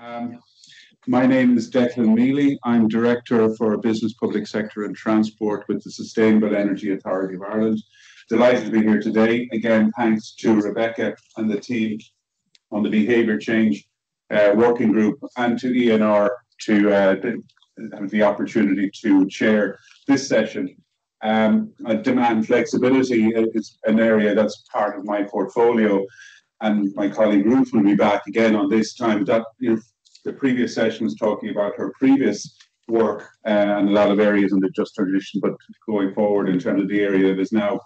Um, my name is Declan Mealy. I'm Director for Business, Public Sector and Transport with the Sustainable Energy Authority of Ireland. Delighted to be here today. Again, thanks to Rebecca and the team on the Behaviour Change Working Group and to ENR to have the opportunity to chair this session. Demand flexibility is an area that's part of my portfolio, and my colleague Ruth will be back again on this time. The previous session was talking about her previous work and a lot of areas in the just transition, but going forward in terms of the area that is now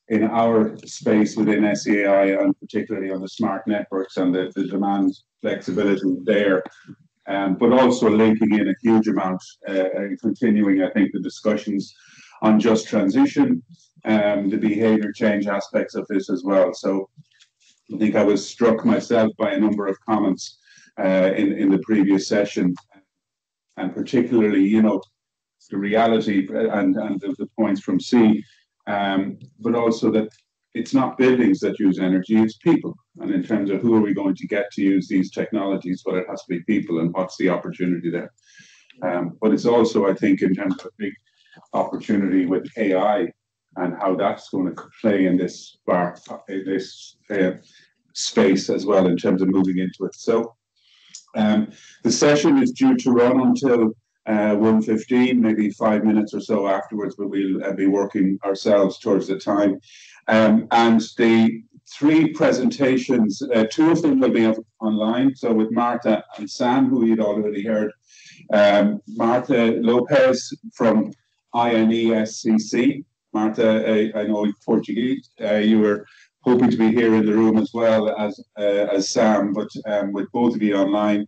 in our space within SEAI, and particularly on the smart networks and the demand flexibility there. But also linking in a huge amount, continuing, I think, the discussions on just transition, the behaviour change aspects of this as well. So I think I was struck myself by a number of comments in the previous session, and particularly, the reality and the points from C, but also that it's not buildings that use energy, it's people. And in terms of who are we going to get to use these technologies, well, it has to be people, and what's the opportunity there. But it's also, I think, in terms of a big opportunity with AI and how that's going to play in this space as well in terms of moving into it. So the session is due to run until 1:15, maybe 5 minutes or so afterwards, but we'll be working ourselves towards the time. And the three presentations, two of them will be online. So with Marta and Sam, who you'd already heard. Marta Lopez from INESCC. Marta, I know Portuguese. You were hoping to be here in the room as well as Sam, but with both of you online,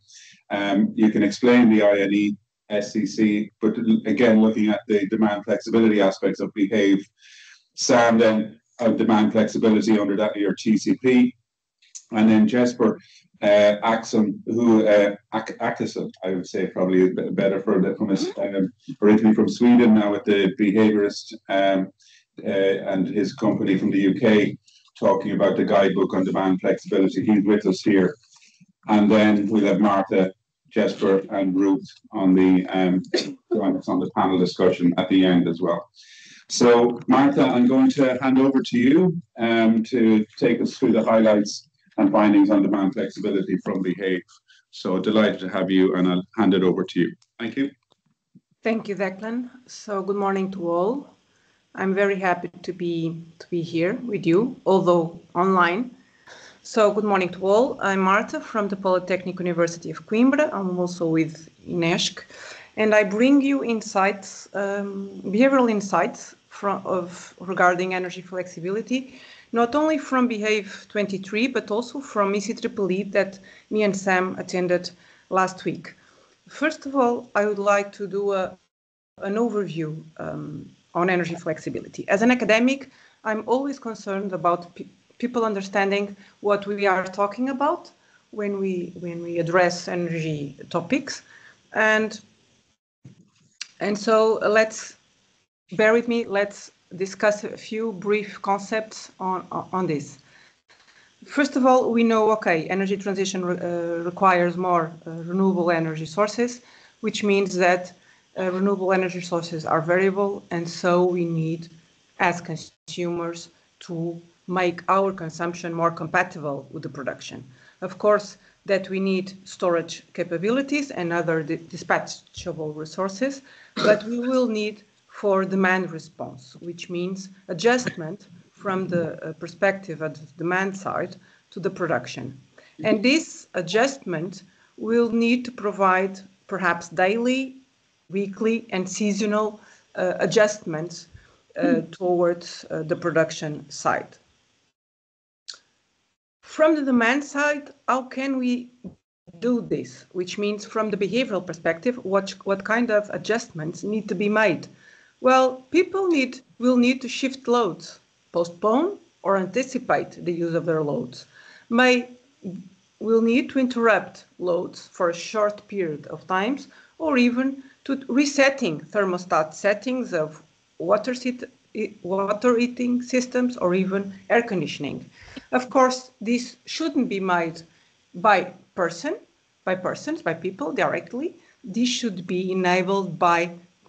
you can explain the INESCC, but again, looking at the demand flexibility aspects of Behave. Sam then demand flexibility under that your TCP, and then Jesper Axon, who Akesson, I would say probably better from originally from Sweden, now with the behaviorist and his company from the UK, talking about the guidebook on demand flexibility. He's with us here, and then we'll have Marta, Jesper, and Ruth on the panel discussion at the end as well. So, Marta, I'm going to hand over to you to take us through the highlights and findings on demand flexibility from Behave. So delighted to have you, and I'll hand it over to you. Thank you. Thank you, Declan. So good morning to all. I'm very happy to be here with you, although online. So good morning to all. I'm Marta from the Polytechnic University of Coimbra. I'm also with INESC, and I bring you insights, behavioral insights regarding energy flexibility, not only from Behave 23, but also from ECEEE that me and Sam attended last week. First of all, I would like to do an overview on energy flexibility. As an academic, I'm always concerned about people understanding what we are talking about when we address energy topics, and so let's bear with me. Let's discuss a few brief concepts on this. First of all, we know, okay, energy transition requires more renewable energy sources, which means that renewable energy sources are variable, and so we need, as consumers, to make our consumption more compatible with the production. Of course, that we need storage capabilities and other dispatchable resources, but we will need for demand response, which means adjustment from the perspective of the demand side to the production. And this adjustment will need to provide perhaps daily, weekly, and seasonal adjustments towards the production side. From the demand side, how can we do this? Which means from the behavioral perspective, what kind of adjustments need to be made? Well, people will need to shift loads, postpone or anticipate the use of their loads, will need to interrupt loads for a short period of times, or even to resetting thermostat settings of water heating systems or even air conditioning. Of course, this shouldn't be made by person, by persons, by people directly. This should be enabled by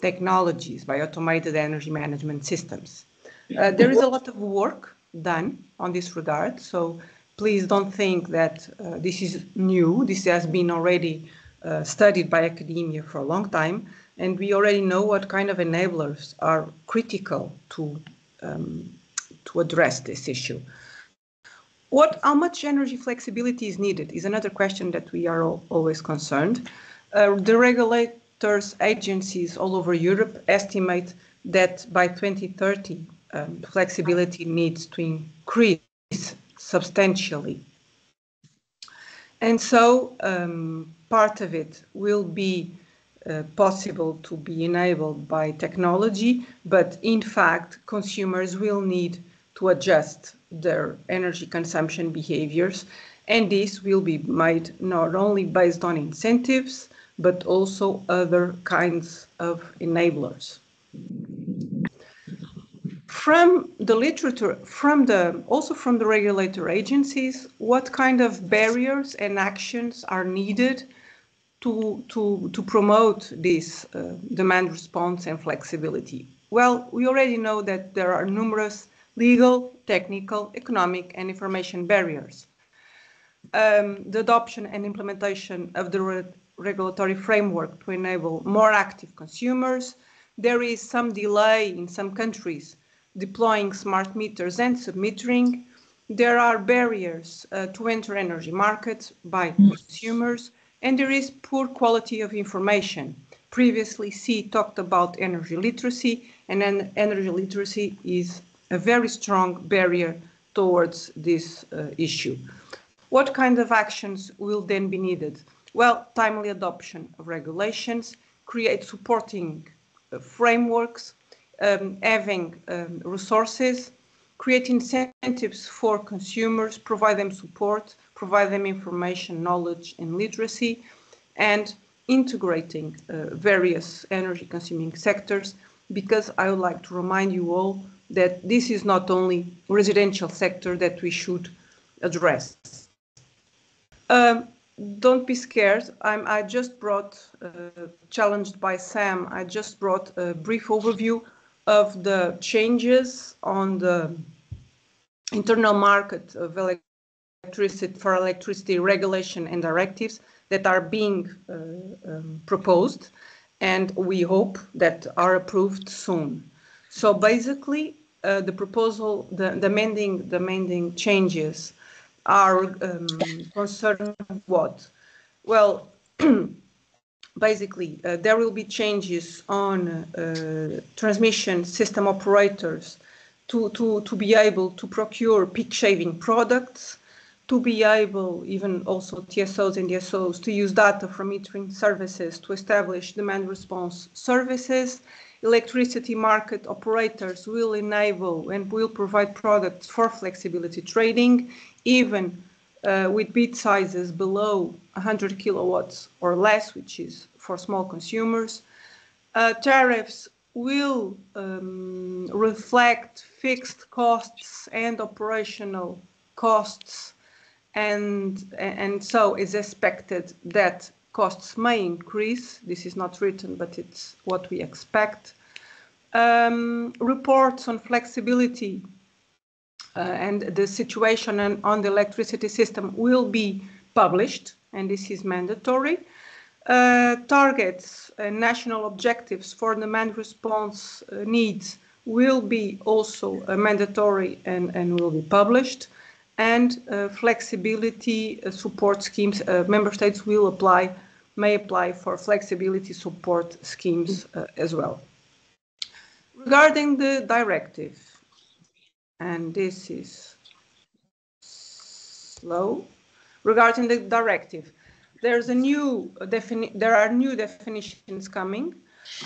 technologies, by automated energy management systems. There is a lot of work done on this regard, so please don't think that this is new. This has been already studied by academia for a long time, and we already know what kind of enablers are critical to address this issue. How much energy flexibility is needed is another question that we are always concerned. The regulators agencies all over Europe estimate that by 2030, flexibility needs to increase substantially. And so part of it will be possible to be enabled by technology, but in fact, consumers will need to adjust their energy consumption behaviors, and this will be made not only based on incentives, but also other kinds of enablers. From the literature, also from the regulator agencies, what kind of barriers and actions are needed to promote this demand response and flexibility? Well, we already know that there are numerous legal, technical, economic, and information barriers. The adoption and implementation of the regulatory framework to enable more active consumers. There is some delay in some countries deploying smart meters and submetering. There are barriers to enter energy markets by consumers, and there is poor quality of information. Previously, C talked about energy literacy, and then energy literacy is a very strong barrier towards this issue. What kind of actions will then be needed? Well, timely adoption of regulations, create supporting frameworks, having resources, create incentives for consumers, provide them support, provide them information, knowledge, and literacy, and integrating various energy consuming sectors, because I would like to remind you all that this is not only residential sector that we should address. Don't be scared. I just brought, challenged by Sam, I just brought a brief overview of the changes on the internal market of electricity regulation and directives that are being proposed, and we hope that are approved soon. So basically, the proposal, the amending changes are concerned what? Well, basically, there will be changes on transmission system operators to be able to procure peak shaving products, to be able, even also TSOs and DSOs, to use data from metering services to establish demand response services. Electricity market operators will enable and will provide products for flexibility trading, even with bit sizes below 100 kilowatts or less, which is for small consumers. Tariffs will reflect fixed costs and operational costs, and so it's expected that costs may increase. This is not written, but it's what we expect. Reports on flexibility and the situation on the electricity system will be published, and this is mandatory. Targets and national objectives for demand response needs will be also mandatory and will be published. And flexibility support schemes, member states may apply for flexibility support schemes as well. Regarding the directive, and this is slow. Regarding the directive, there are new definitions coming.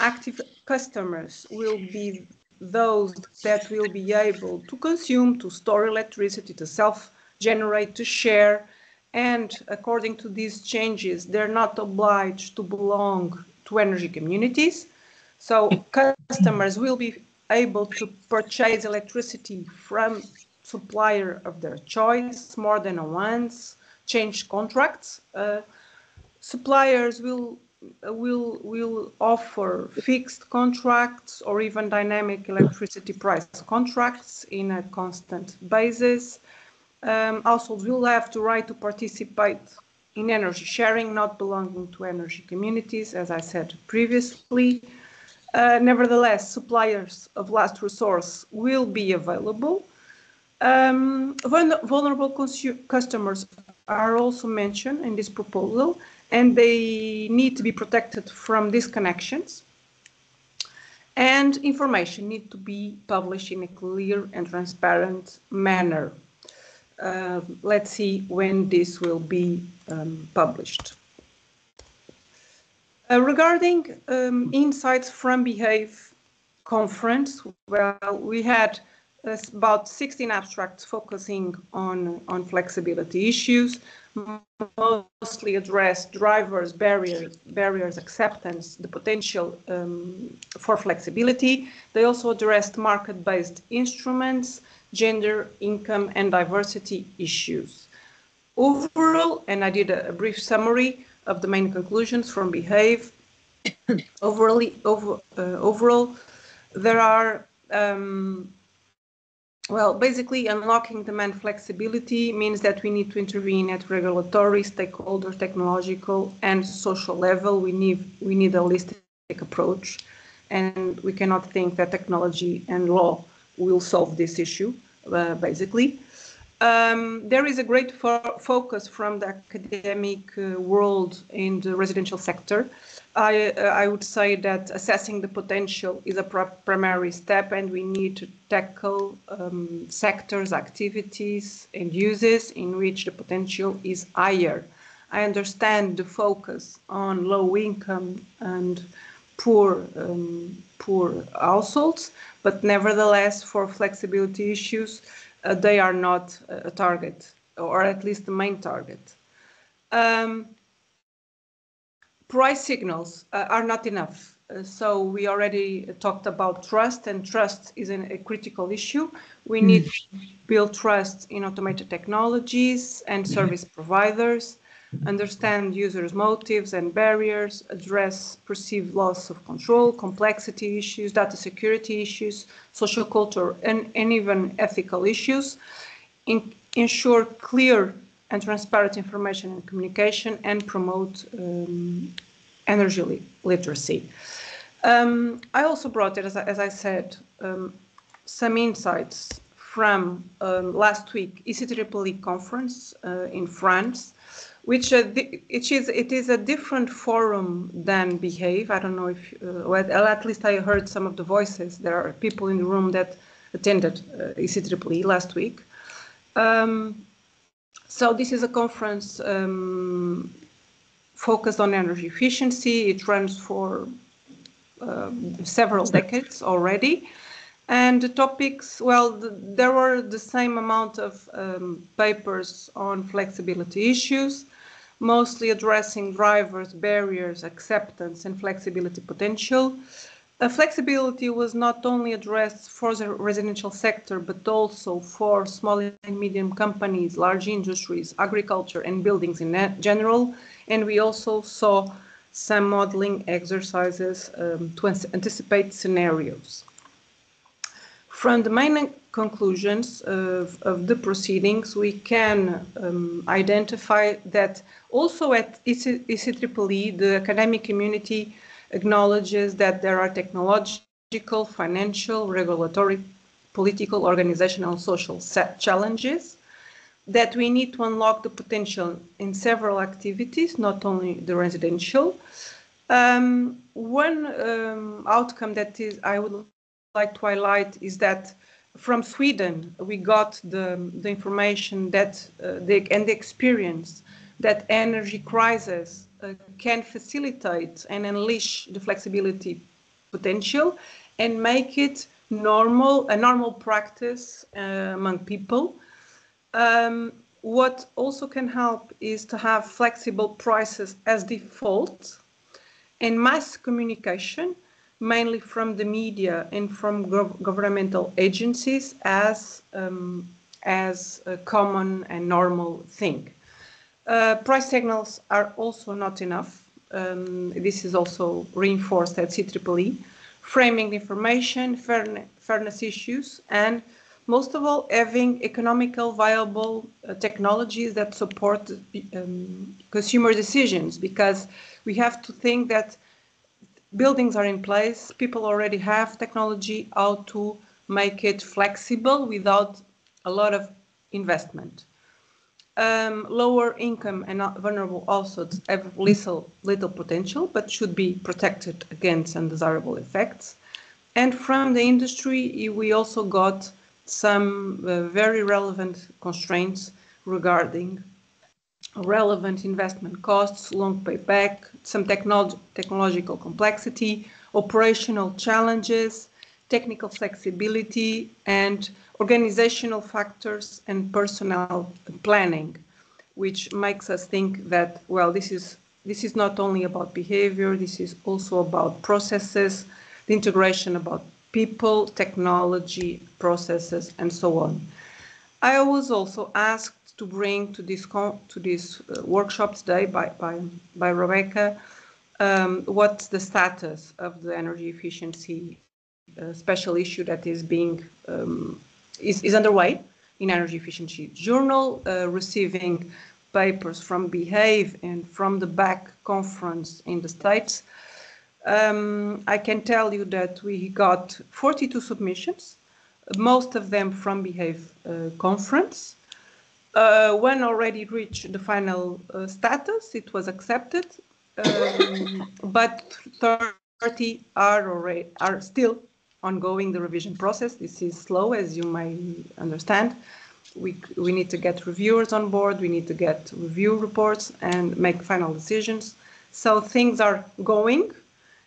Active customers will be those that will be able to consume, to store electricity, to self-generate, to share, and according to these changes, they're not obliged to belong to energy communities. So customers will be able to purchase electricity from supplier of their choice more than once, change contracts. Suppliers will offer fixed contracts or even dynamic electricity price contracts in a constant basis. Households will have the right to participate in energy sharing, not belonging to energy communities, as I said previously. Nevertheless, suppliers of last resource will be available. Vulnerable customers are also mentioned in this proposal, and they need to be protected from disconnections. And information needs to be published in a clear and transparent manner. Let's see when this will be published. Regarding insights from Behave conference, well, we had about 16 abstracts focusing on flexibility issues, mostly addressed drivers, barriers, acceptance, the potential for flexibility. They also addressed market-based instruments, gender, income, and diversity issues. Overall, and I did a brief summary of the main conclusions from Behave. Overall, there are well, basically, unlocking demand flexibility means that we need to intervene at regulatory, stakeholder, technological, and social level. We need a holistic approach, and we cannot think that technology and law will solve this issue, basically. There is a great focus from the academic world in the residential sector. I would say that assessing the potential is a primary step, and we need to tackle sectors, activities, and uses in which the potential is higher. I understand the focus on low income and poor households, but nevertheless, for flexibility issues, they are not a target, or at least the main target. Price signals are not enough. So we already talked about trust, and trust is a critical issue. We need to build trust in automated technologies and service providers, understand users' motives and barriers, address perceived loss of control, complexity issues, data security issues, social culture, and even ethical issues, ensure clear and transparent information and communication, and promote energy literacy. I also brought it, as I said, some insights from last week ECEEE conference in France, which it is a different forum than Behave. I don't know if, well, at least I heard some of the voices. There are people in the room that attended ECEEE last week. So this is a conference focused on energy efficiency. It runs for several decades already. And the topics, well, there were the same amount of papers on flexibility issues, mostly addressing drivers, barriers, acceptance, and flexibility potential. Flexibility was not only addressed for the residential sector, but also for small and medium companies, large industries, agriculture, and buildings in general. And we also saw some modeling exercises to anticipate scenarios. From the main conclusions of the proceedings, we can identify that also at ECEEE, the academic community acknowledges that there are technological, financial, regulatory, political, organizational, social challenges, that we need to unlock the potential in several activities, not only the residential. One outcome that I would like to highlight is that from Sweden, we got the information that and the experience that energy crisis can facilitate and unleash the flexibility potential and make it a normal practice among people. What also can help is to have flexible prices as default, and mass communication, mainly from the media and from governmental agencies, as a common and normal thing. Price signals are also not enough. This is also reinforced at CEEE, framing the information, fairness issues, and most of all, having economical viable technologies that support consumer decisions, because we have to think that buildings are in place, people already have technology, how to make it flexible without a lot of investment. Lower income and vulnerable households have little potential, but should be protected against undesirable effects. And from the industry, we also got some very relevant constraints regarding relevant investment costs, long payback, some technological complexity, operational challenges, technical flexibility, and organizational factors and personnel planning, which makes us think that, well, this is not only about behavior, this is also about processes, the integration about people, technology, processes, and so on. I was also asked to bring to this workshop today by Rebecca what's the status of the energy efficiency special issue that is being is underway in energy efficiency journal, receiving papers from Behave and from the BAC conference in the States. I can tell you that we got 42 submissions, most of them from Behave conference. One already reached the final status, it was accepted, but 30 are still ongoing the revision process. This is slow, as you may understand. We need to get reviewers on board, we need to get review reports and make final decisions. So things are going,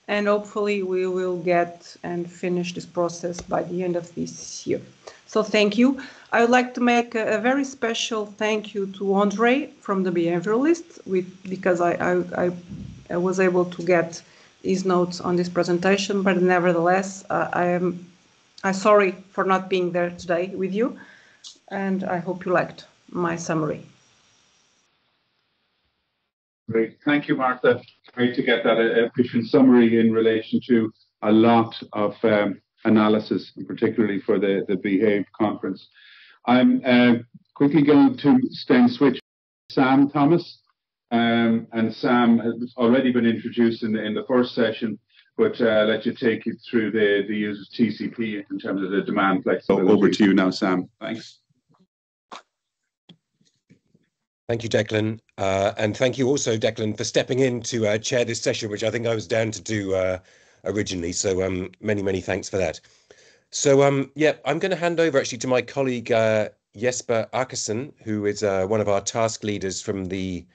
and hopefully we will get and finish this process by the end of this year. So thank you. I would like to make a very special thank you to Andre from the Behavioralist, because I was able to get his notes on this presentation, but nevertheless, I'm sorry for not being there today with you, and I hope you liked my summary. Great. Thank you, Martha. Great to get that efficient summary in relation to a lot of analysis, and particularly for the Behave conference. I'm quickly going to then switch to Sam Thomas. And Sam has already been introduced in the first session, but let you take you through the use of TCP in terms of the demand flexibility. Over to you now, Sam. Thanks. Thank you, Declan. And thank you also, Declan, for stepping in to chair this session, which I think I was down to do originally. So many thanks for that. So yeah, I'm going to hand over actually to my colleague Jesper Åkesson, who is one of our task leaders from the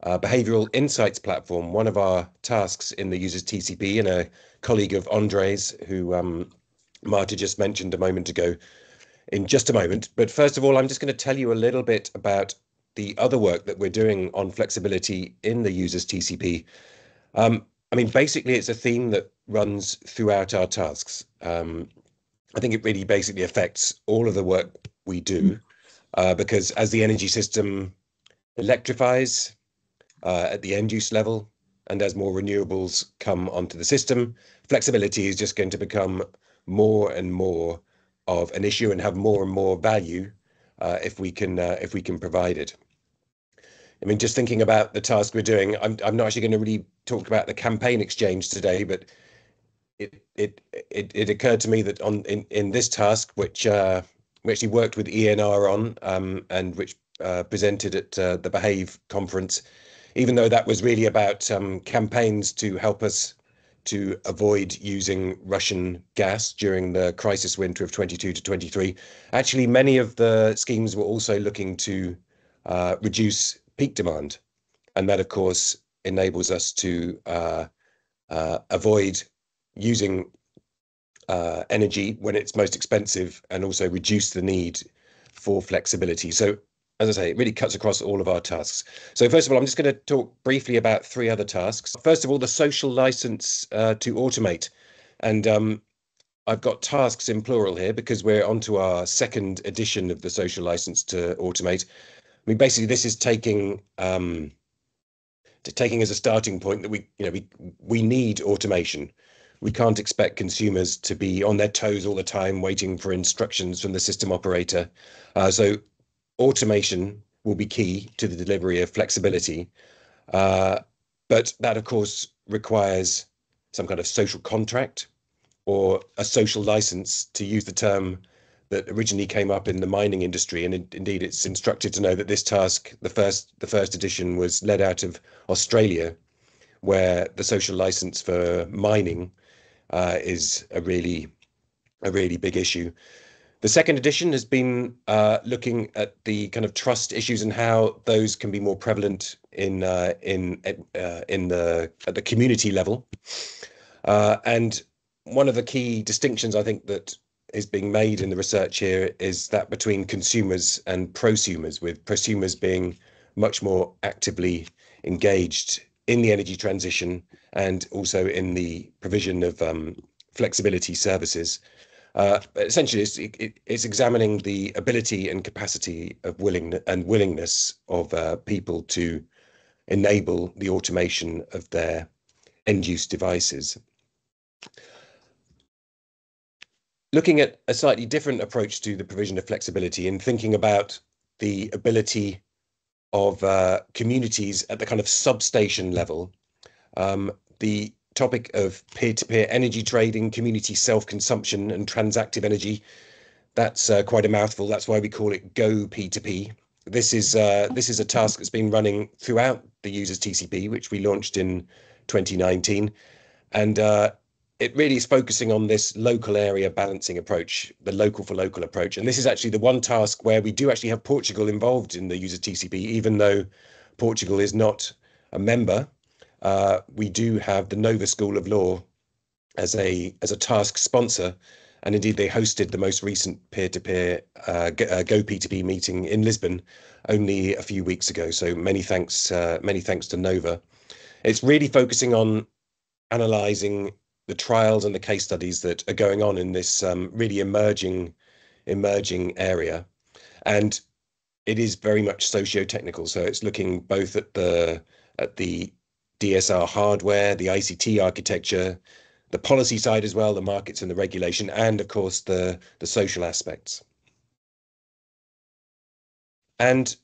Behavioral Insights platform, one of our tasks in the users TCP, and a colleague of Andre's, who Marta just mentioned a moment ago, in just a moment. But first of all, I'm just going to tell you a little bit about the other work that we're doing on flexibility in the users TCP. I mean, basically, it's a theme that runs throughout our tasks. I think it really basically affects all of the work we do, because as the energy system electrifies at the end use level, and as more renewables come onto the system, flexibility is just going to become more and more of an issue and have more and more value if we can provide it. I mean, just thinking about the task we're doing, I'm not actually going to really talk about the campaign exchange today, but it occurred to me that in this task, which we actually worked with ENR on, and which presented at the Behave conference, even though that was really about campaigns to help us to avoid using Russian gas during the crisis winter of 22 to 23. Actually, many of the schemes were also looking to reduce peak demand. And that, of course, enables us to avoid using energy when it's most expensive, and also reduce the need for flexibility. So, as I say, it really cuts across all of our tasks. So first of all, I'm just going to talk briefly about 3 other tasks. First of all, the social license to automate. And I've got tasks in plural here because we're onto our 2nd edition of the social license to automate. mean, basically, this is taking as a starting point that we need automation. We can't expect consumers to be on their toes all the time, waiting for instructions from the system operator. So automation will be key to the delivery of flexibility. But that, of course, requires some kind of social contract or a social license, to use the term that originally came up in the mining industry. And indeed, it's instructive to know that this task, the first edition, was led out of Australia, where the social license for mining is a really big issue. The second edition has been looking at the kind of trust issues and how those can be more prevalent at the community level. And one of the key distinctions, I think, that is being made in the research here is that between consumers and prosumers, with prosumers being much more actively engaged in the energy transition and also in the provision of flexibility services. But essentially, it's examining the ability and capacity of willingness of people to enable the automation of their end-use devices. Looking at a slightly different approach to the provision of flexibility and thinking about the ability of communities at the kind of substation level, the topic of peer-to-peer energy trading, community self-consumption and transactive energy, that's quite a mouthful. That's why we call it Go P2P. This is a task that's been running throughout the users TCP, which we launched in 2019. And it really is focusing on this local area balancing approach, the local for local approach. And this is actually the one task where we do actually have Portugal involved in the user TCP, even though Portugal is not a member. We do have the Nova School of Law as a task sponsor, and indeed they hosted the most recent peer-to-peer Go P2P meeting in Lisbon only a few weeks ago. So many thanks to Nova. It's really focusing on analysing the trials and the case studies that are going on in this really emerging area, and it is very much socio-technical. So it's looking both at the DSR hardware, the ICT architecture, the policy side as well, the markets and the regulation, and of course the social aspects. And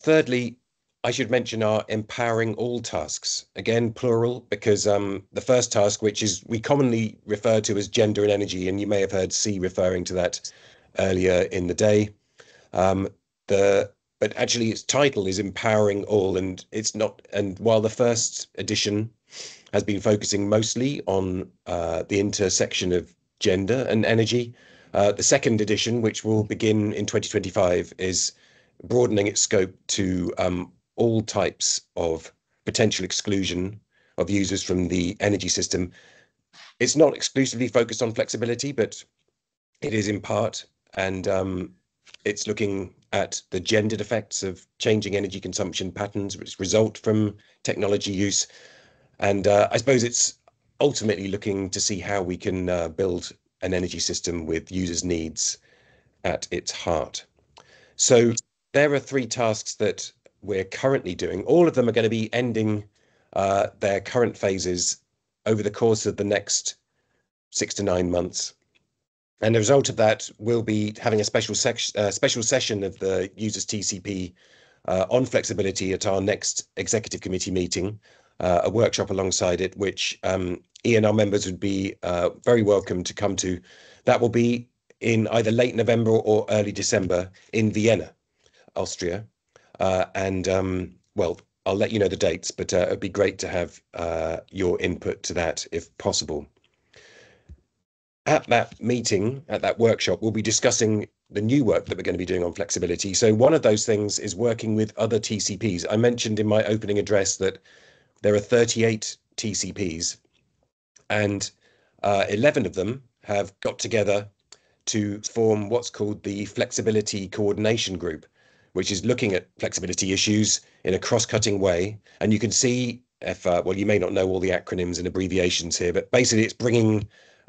thirdly, I should mention our empowering all tasks, again plural, because the first task, which is we commonly refer to as gender and energy, and you may have heard C referring to that earlier in the day. But actually its title is Empowering All, and it's not. And while the first edition has been focusing mostly on the intersection of gender and energy, the second edition, which will begin in 2025, is broadening its scope to all types of potential exclusion of users from the energy system. It's not exclusively focused on flexibility, but it is in part, and it's looking at the gendered effects of changing energy consumption patterns which result from technology use. And I suppose it's ultimately looking to see how we can build an energy system with users' needs at its heart. So there are three tasks that we're currently doing. All of them are going to be ending their current phases over the course of the next 6 to 9 months. And the result of that will be having a special session of the users TCP on flexibility at our next executive committee meeting, a workshop alongside it, which Ian, our members, would be very welcome to come to. That will be in either late November or early December in Vienna, Austria. Well, I'll let you know the dates, but it'd be great to have your input to that if possible. At that meeting, at that workshop, we'll be discussing the new work that we're going to be doing on flexibility. So one of those things is working with other TCPs. I mentioned in my opening address that there are 38 TCPs, and 11 of them have got together to form what's called the Flexibility Coordination Group, which is looking at flexibility issues in a cross-cutting way. And you can see, well, you may not know all the acronyms and abbreviations here, but basically it's bringing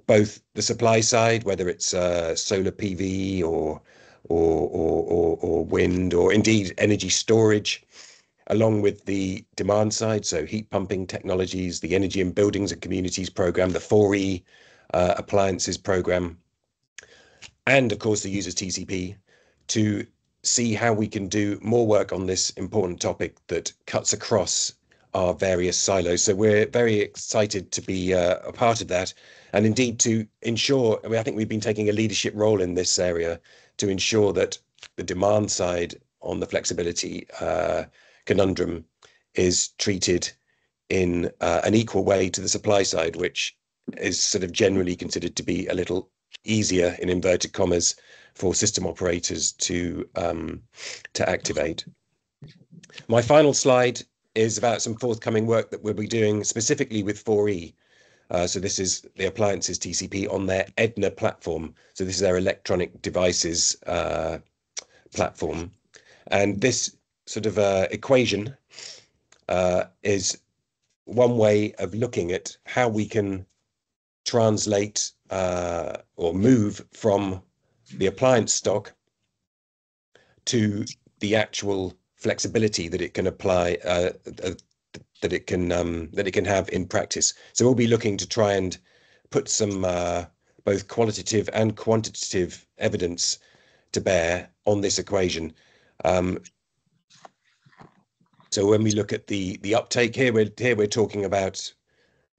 both the supply side, whether it's solar PV or or wind, or indeed energy storage, along with the demand side, so heat pumping technologies, the Energy in Buildings and Communities program, the 4E appliances program, and of course the users TCP, to see how we can do more work on this important topic that cuts across our various silos. So we're very excited to be a part of that, and indeed to ensure, I think we've been taking a leadership role in this area to ensure that the demand side on the flexibility conundrum is treated in an equal way to the supply side, which is sort of generally considered to be a little easier, in inverted commas, for system operators to activate. My final slide is about some forthcoming work that we'll be doing specifically with 4E. So this is the appliances TCP on their Edna platform. So this is their electronic devices platform. And this sort of equation is one way of looking at how we can translate or move from the appliance stock to the actual flexibility that it can apply, that it can have in practice. So we'll be looking to try and put some both qualitative and quantitative evidence to bear on this equation. So when we look at the uptake here, we're talking about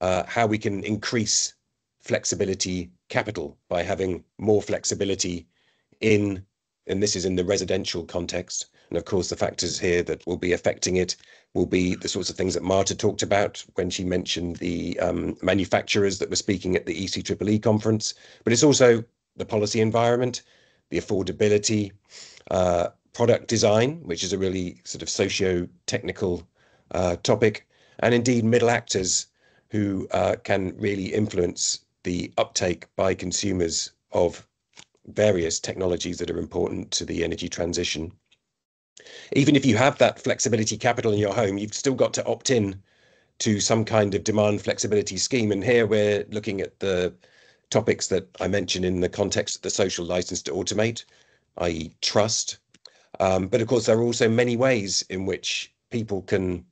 how we can increase flexibility capital by having more flexibility and this is in the residential context. And of course, the factors here that will be affecting it will be the sorts of things that Marta talked about when she mentioned the manufacturers that were speaking at the ECEEE conference, but it's also the policy environment, the affordability, product design, which is a really sort of socio-technical topic, and indeed middle actors who can really influence the uptake by consumers of various technologies that are important to the energy transition. Even if you have that flexibility capital in your home, you've still got to opt in to some kind of demand flexibility scheme. And here we're looking at the topics that I mentioned in the context of the social license to automate, i.e. trust. But of course, there are also many ways in which people can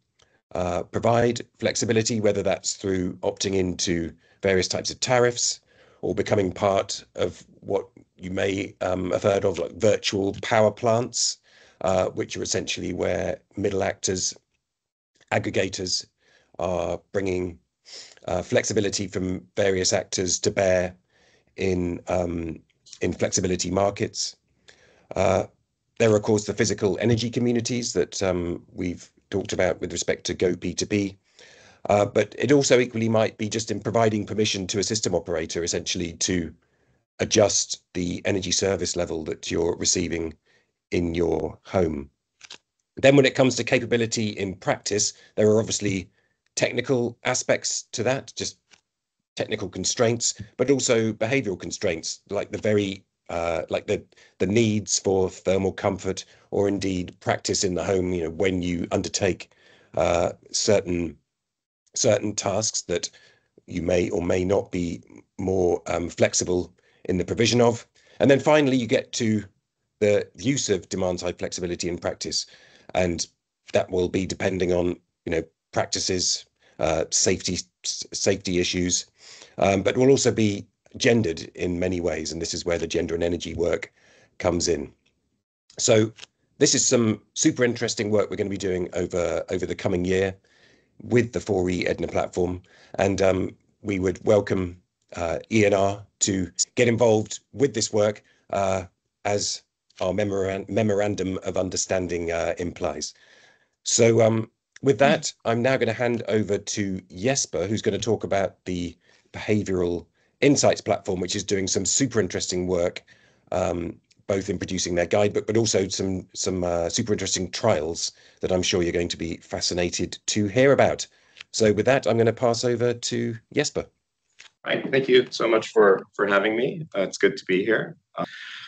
provide flexibility, whether that's through opting into various types of tariffs or becoming part of what you may have heard of, like virtual power plants, which are essentially where middle actors, aggregators, are bringing flexibility from various actors to bear in flexibility markets. There are, of course, the physical energy communities that we've talked about with respect to Go P2P. But it also equally might be just in providing permission to a system operator, essentially, to adjust the energy service level that you're receiving in your home. Then when it comes to capability in practice, there are obviously technical aspects to that, just technical constraints, but also behavioral constraints, like the needs for thermal comfort, or indeed practice in the home, when you undertake certain tasks that you may or may not be more flexible in the provision of. And then finally, you get to the use of demand-side flexibility in practice, and that will be depending on practices, safety issues, but will also be gendered in many ways, and this is where the gender and energy work comes in. So this is some super interesting work we're going to be doing over the coming year with the 4E Edna platform, and we would welcome ENR to get involved with this work as our memorandum of understanding implies. So with that, I'm now going to hand over to Jesper, who's going to talk about the Behavioral Insights platform, which is doing some super interesting work, both in producing their guidebook, but also some super interesting trials that I'm sure you're going to be fascinated to hear about. So with that, I'm going to pass over to Jesper. Right, thank you so much for having me. It's good to be here.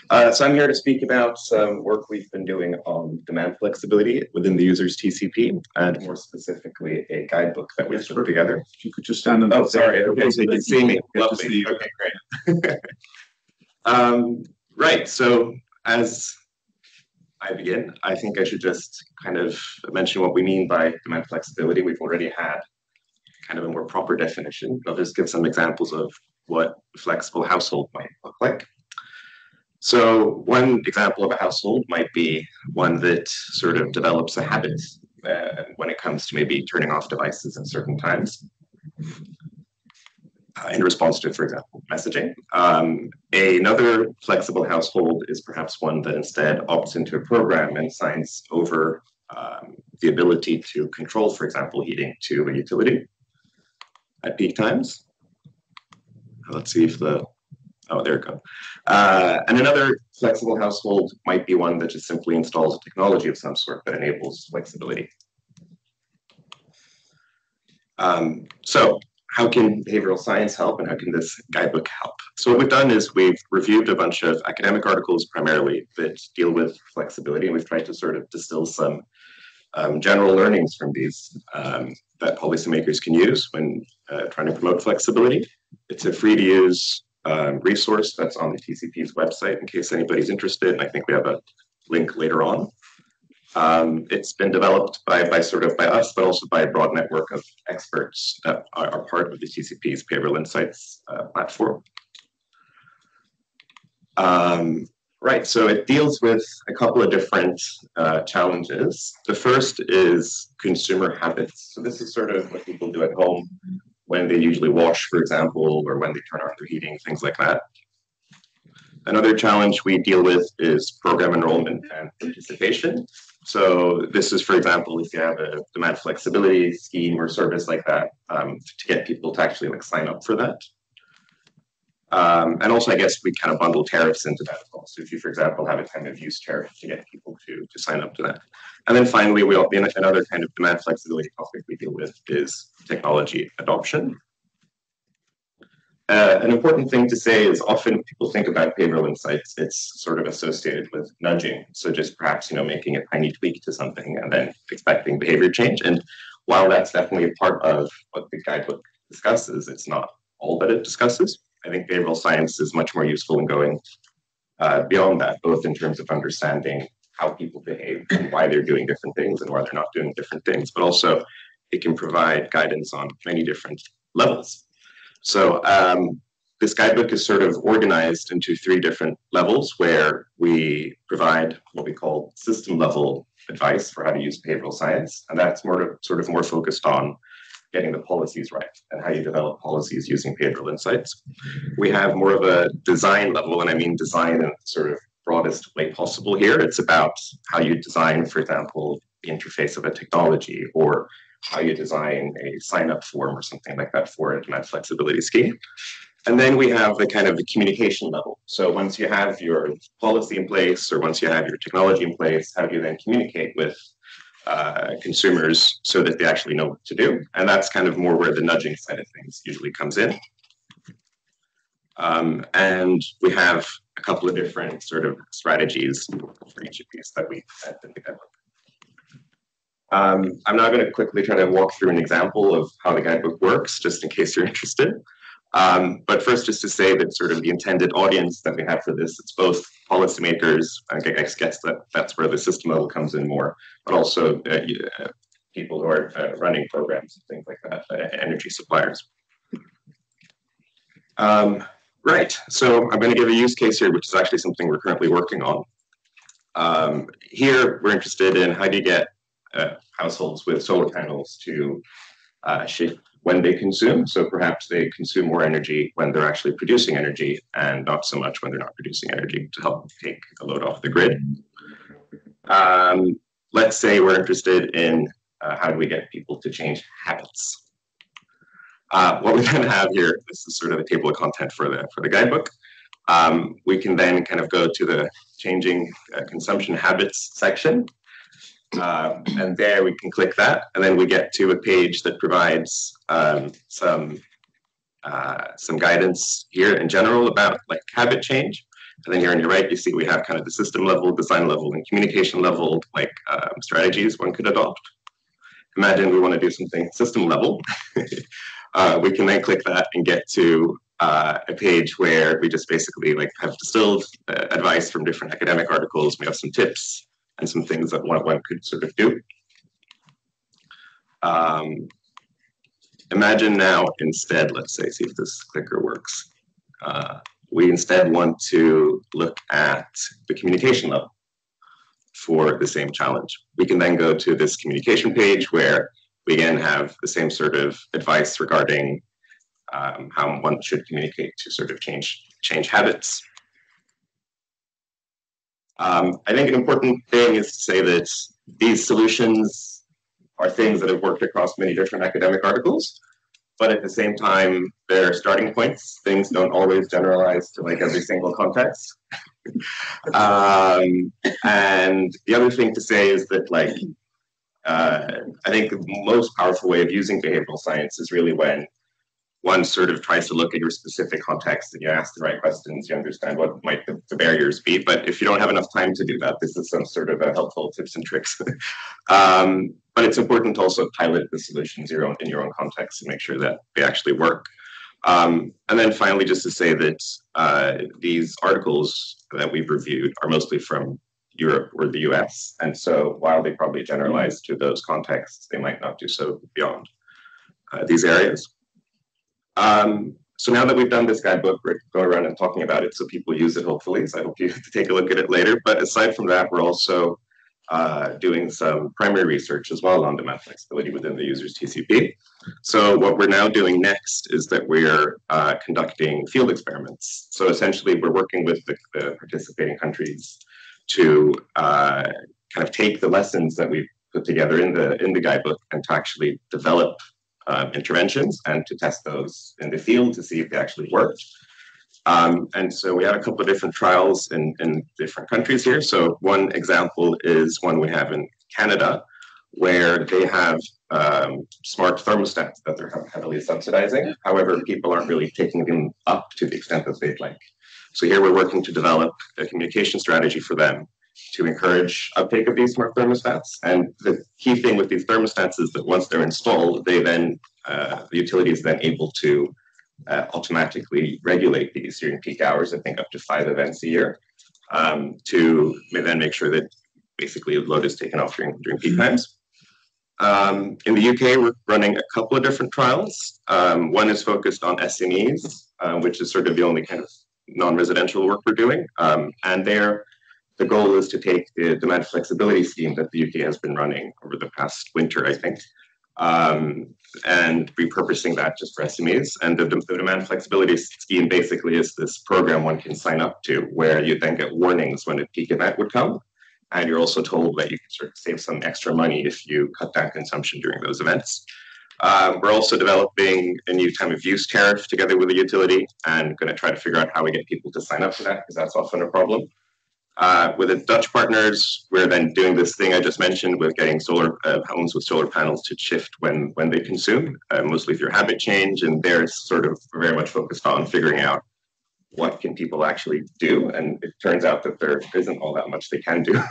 So I'm here to speak about some work we've been doing on demand flexibility within the users TCP, and more specifically, a guidebook that we've put together. If you could just stand on. Oh, sorry. Okay, so you can see me. Lovely. Okay, great. Right. So as I begin, I think I should just kind of mention what we mean by demand flexibility. We've already had kind of a more proper definition. I'll just give some examples of what a flexible household might look like. So one example of a household might be one that sort of develops a habit when it comes to maybe turning off devices at certain times in response to, for example, messaging. Another flexible household is perhaps one that instead opts into a program and signs over the ability to control, for example, heating to a utility at peak times. Let's see if oh, there we go. And another flexible household might be one that just simply installs a technology of some sort that enables flexibility. So how can behavioral science help, and how can this guidebook help? So what we've done is we've reviewed a bunch of academic articles primarily that deal with flexibility, and we've tried to sort of distill some general learnings from these that policymakers can use when trying to promote flexibility. It's a free-to-use resource that's on the TCP's website in case anybody's interested, and I think we have a link later on. It's been developed by us, but also by a broad network of experts that are part of the TCP's Behavioral Insights platform. Right, so it deals with a couple of different challenges. The first is consumer habits. So this is sort of what people do at home when they usually wash, for example, or when they turn off their heating, things like that. Another challenge we deal with is program enrollment and participation. So this is, for example, if you have a demand flexibility scheme or service like that, to get people to actually like sign up for that. And also, I guess we kind of bundle tariffs into that as well. So if you, for example, have a time of use tariff to get people to sign up to that. And then finally, another kind of demand flexibility topic we deal with is technology adoption. An important thing to say is often people think about behavioral insights, it's sort of associated with nudging. So just perhaps, making a tiny tweak to something and then expecting behavior change. And while that's definitely a part of what the guidebook discusses, it's not all that it discusses. I think behavioral science is much more useful in going beyond that, both in terms of understanding how people behave and why they're doing different things and why they're not doing different things, but also it can provide guidance on many different levels. So this guidebook is sort of organized into 3 different levels where we provide what we call system level advice for how to use behavioral science. And that's more focused on getting the policies right and how you develop policies using behavioral insights. We have more of a design level, and I mean design in the sort of broadest way possible here. It's about how you design, for example, the interface of a technology, or how you design a sign-up form or something like that for a demand flexibility scheme. And then we have the kind of the communication level. So once you have your policy in place, or once you have your technology in place, how do you then communicate with consumers so that they actually know what to do? And that's kind of more where the nudging side of things usually comes in. And we have a couple of different sort of strategies for each of these that we had in the guidebook. I'm now going to quickly try to walk through an example of how the guidebook works, just in case you're interested. But first, just to say that sort of the intended audience that we have for this, it's both policymakers, I guess that's where the system level comes in more, but also people who are running programs and things like that, energy suppliers. Right, so I'm going to give a use case here, which is actually something we're currently working on. Here, we're interested in how do you get households with solar panels to shift when they consume. So perhaps they consume more energy when they're actually producing energy and not so much when they're not producing energy, to help take a load off the grid. Let's say we're interested in how do we get people to change habits. What we then have here, this is sort of a table of content for the guidebook. We can then kind of go to the changing consumption habits section. And there we can click that, and then we get to a page that provides some guidance here in general about like habit change. And then here on your right, you see we have kind of the system level, design level, and communication level, like strategies one could adopt. Imagine we want to do something system level. We can then click that and get to a page where we just basically like have distilled advice from different academic articles. We have some tips and some things that one could sort of do. Imagine now instead, let's say, see if this clicker works. We instead want to look at the communication level for the same challenge. We can then go to this communication page where we again have the same sort of advice regarding how one should communicate to sort of change habits. I think an important thing is to say that these solutions are things that have worked across many different academic articles, but at the same time, they're starting points. Things don't always generalize to like every single context. And the other thing to say is that like, I think the most powerful way of using behavioral science is really when one sort of tries to look at your specific context and you ask the right questions, you understand what might the barriers be. But if you don't have enough time to do that, this is some sort of a helpful tips and tricks. But it's important to also pilot the solutions in your own context and make sure that they actually work. And then finally, just to say that these articles that we've reviewed are mostly from Europe or the US. And so while they probably generalize to those contexts, they might not do so beyond these areas. So now that we've done this guidebook, we're going around and talking about it so people use it, hopefully. So I hope you take a look at it later. But aside from that, we're also doing some primary research as well on demand flexibility within the user's TCP. So what we're now doing next is that we're conducting field experiments. So essentially, we're working with the participating countries to kind of take the lessons that we've put together in the guidebook and to actually develop interventions and to test those in the field to see if they actually worked. And so we had a couple of different trials in different countries here. So one example is one we have in Canada, where they have smart thermostats that they're heavily subsidizing. However, people aren't really taking them up to the extent that they'd like. So here we're working to develop a communication strategy for them to encourage uptake of these smart thermostats. And the key thing with these thermostats is that once they're installed, they then, the utility is then able to automatically regulate these during peak hours, I think up to 5 events a year, to then make sure that basically load is taken off during peak times. In the UK, we're running a couple of different trials. One is focused on SMEs, which is sort of the only kind of non-residential work we're doing. And there, the goal is to take the demand flexibility scheme that the UK has been running over the past winter, I think, and repurposing that just for SMEs. And the demand flexibility scheme basically is this program one can sign up to where you then get warnings when a peak event would come. And you're also told that you can sort of save some extra money if you cut down consumption during those events. We're also developing a new time of use tariff together with the utility and going to try to figure out how we get people to sign up for that because that's often a problem. With the Dutch partners, we're then doing this thing I just mentioned with getting solar homes with solar panels to shift when they consume, mostly through habit change. And they're sort of very much focused on figuring out what can people actually do. And it turns out that there isn't all that much they can do.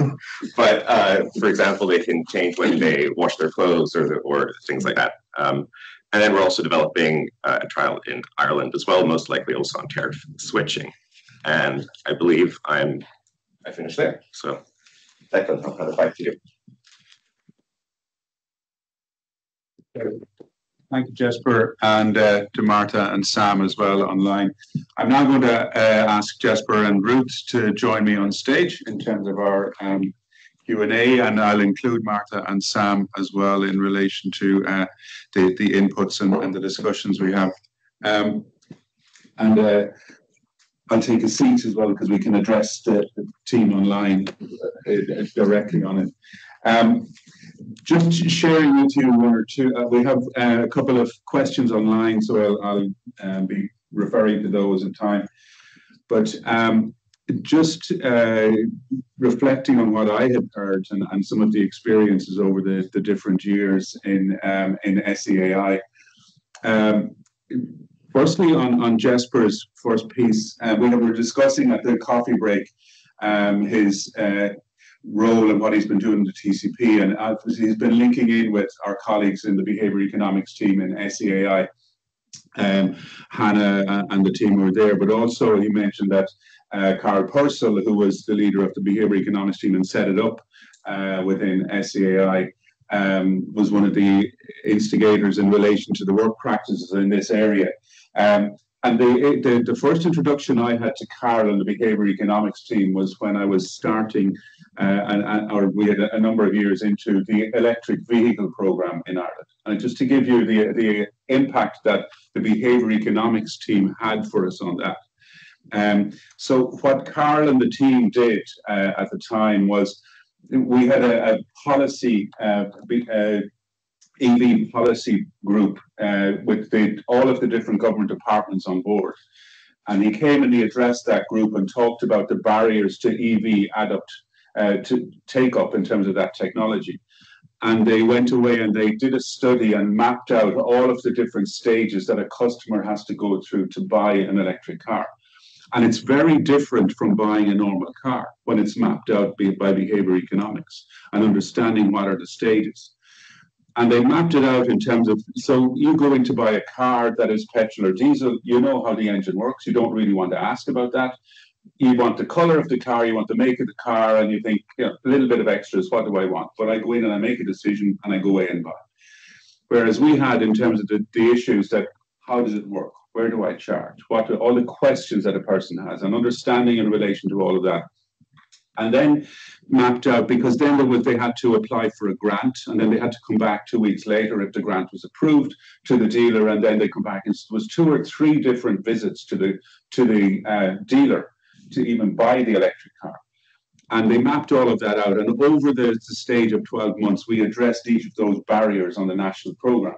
But for example, they can change when they wash their clothes or things like that. And then we're also developing a trial in Ireland as well, most likely also on tariff switching. And I believe I finished there. So Declan, I'll hand it back to you. Thank you, Jesper, and to Marta and Sam as well online. I'm now going to ask Jesper and Ruth to join me on stage in terms of our Q&A, and I'll include Marta and Sam as well in relation to the inputs and the discussions we have. I'll take a seat as well because we can address the team online directly on it. Just sharing with you one or two, we have a couple of questions online, so I'll be referring to those in time. But just reflecting on what I had heard and some of the experiences over the different years in SEAI. Firstly, on Jesper's first piece, we were discussing at the coffee break his role and what he's been doing in the TCP, and he's been linking in with our colleagues in the behavior economics team in SEAI. Hannah and the team were there, but also he mentioned that Carl Purcell, who was the leader of the behavioral economics team and set it up within SCAI, was one of the instigators in relation to the work practices in this area. And the first introduction I had to Carl and the behavioral economics team was when I was starting, or we had a number of years into the electric vehicle program in Ireland. And just to give you the impact that the behavioral economics team had for us on that. So what Carl and the team did at the time was we had a policy, EV policy group with all of the different government departments on board. And he came and he addressed that group and talked about the barriers to EV to take up in terms of that technology. And they went away and they did a study and mapped out all of the different stages that a customer has to go through to buy an electric car. And it's very different from buying a normal car when it's mapped out by behavioral economics and understanding what are the stages. And they mapped it out in terms of, so you go in to buy a car that is petrol or diesel, you know how the engine works, you don't really want to ask about that. You want the color of the car, you want the make of the car, and you think, a little bit of extras, what do I want? But I go in and I make a decision and I go away and buy. Whereas we had in terms of the issues that, how does it work? Where do I charge? What are all the questions that a person has, and understanding in relation to all of that. And then mapped out, because then they had to apply for a grant, and then they had to come back 2 weeks later if the grant was approved to the dealer, and then they come back. And it was 2 or 3 different visits to the dealer to even buy the electric car. And they mapped all of that out. And over the stage of 12 months, we addressed each of those barriers on the national program.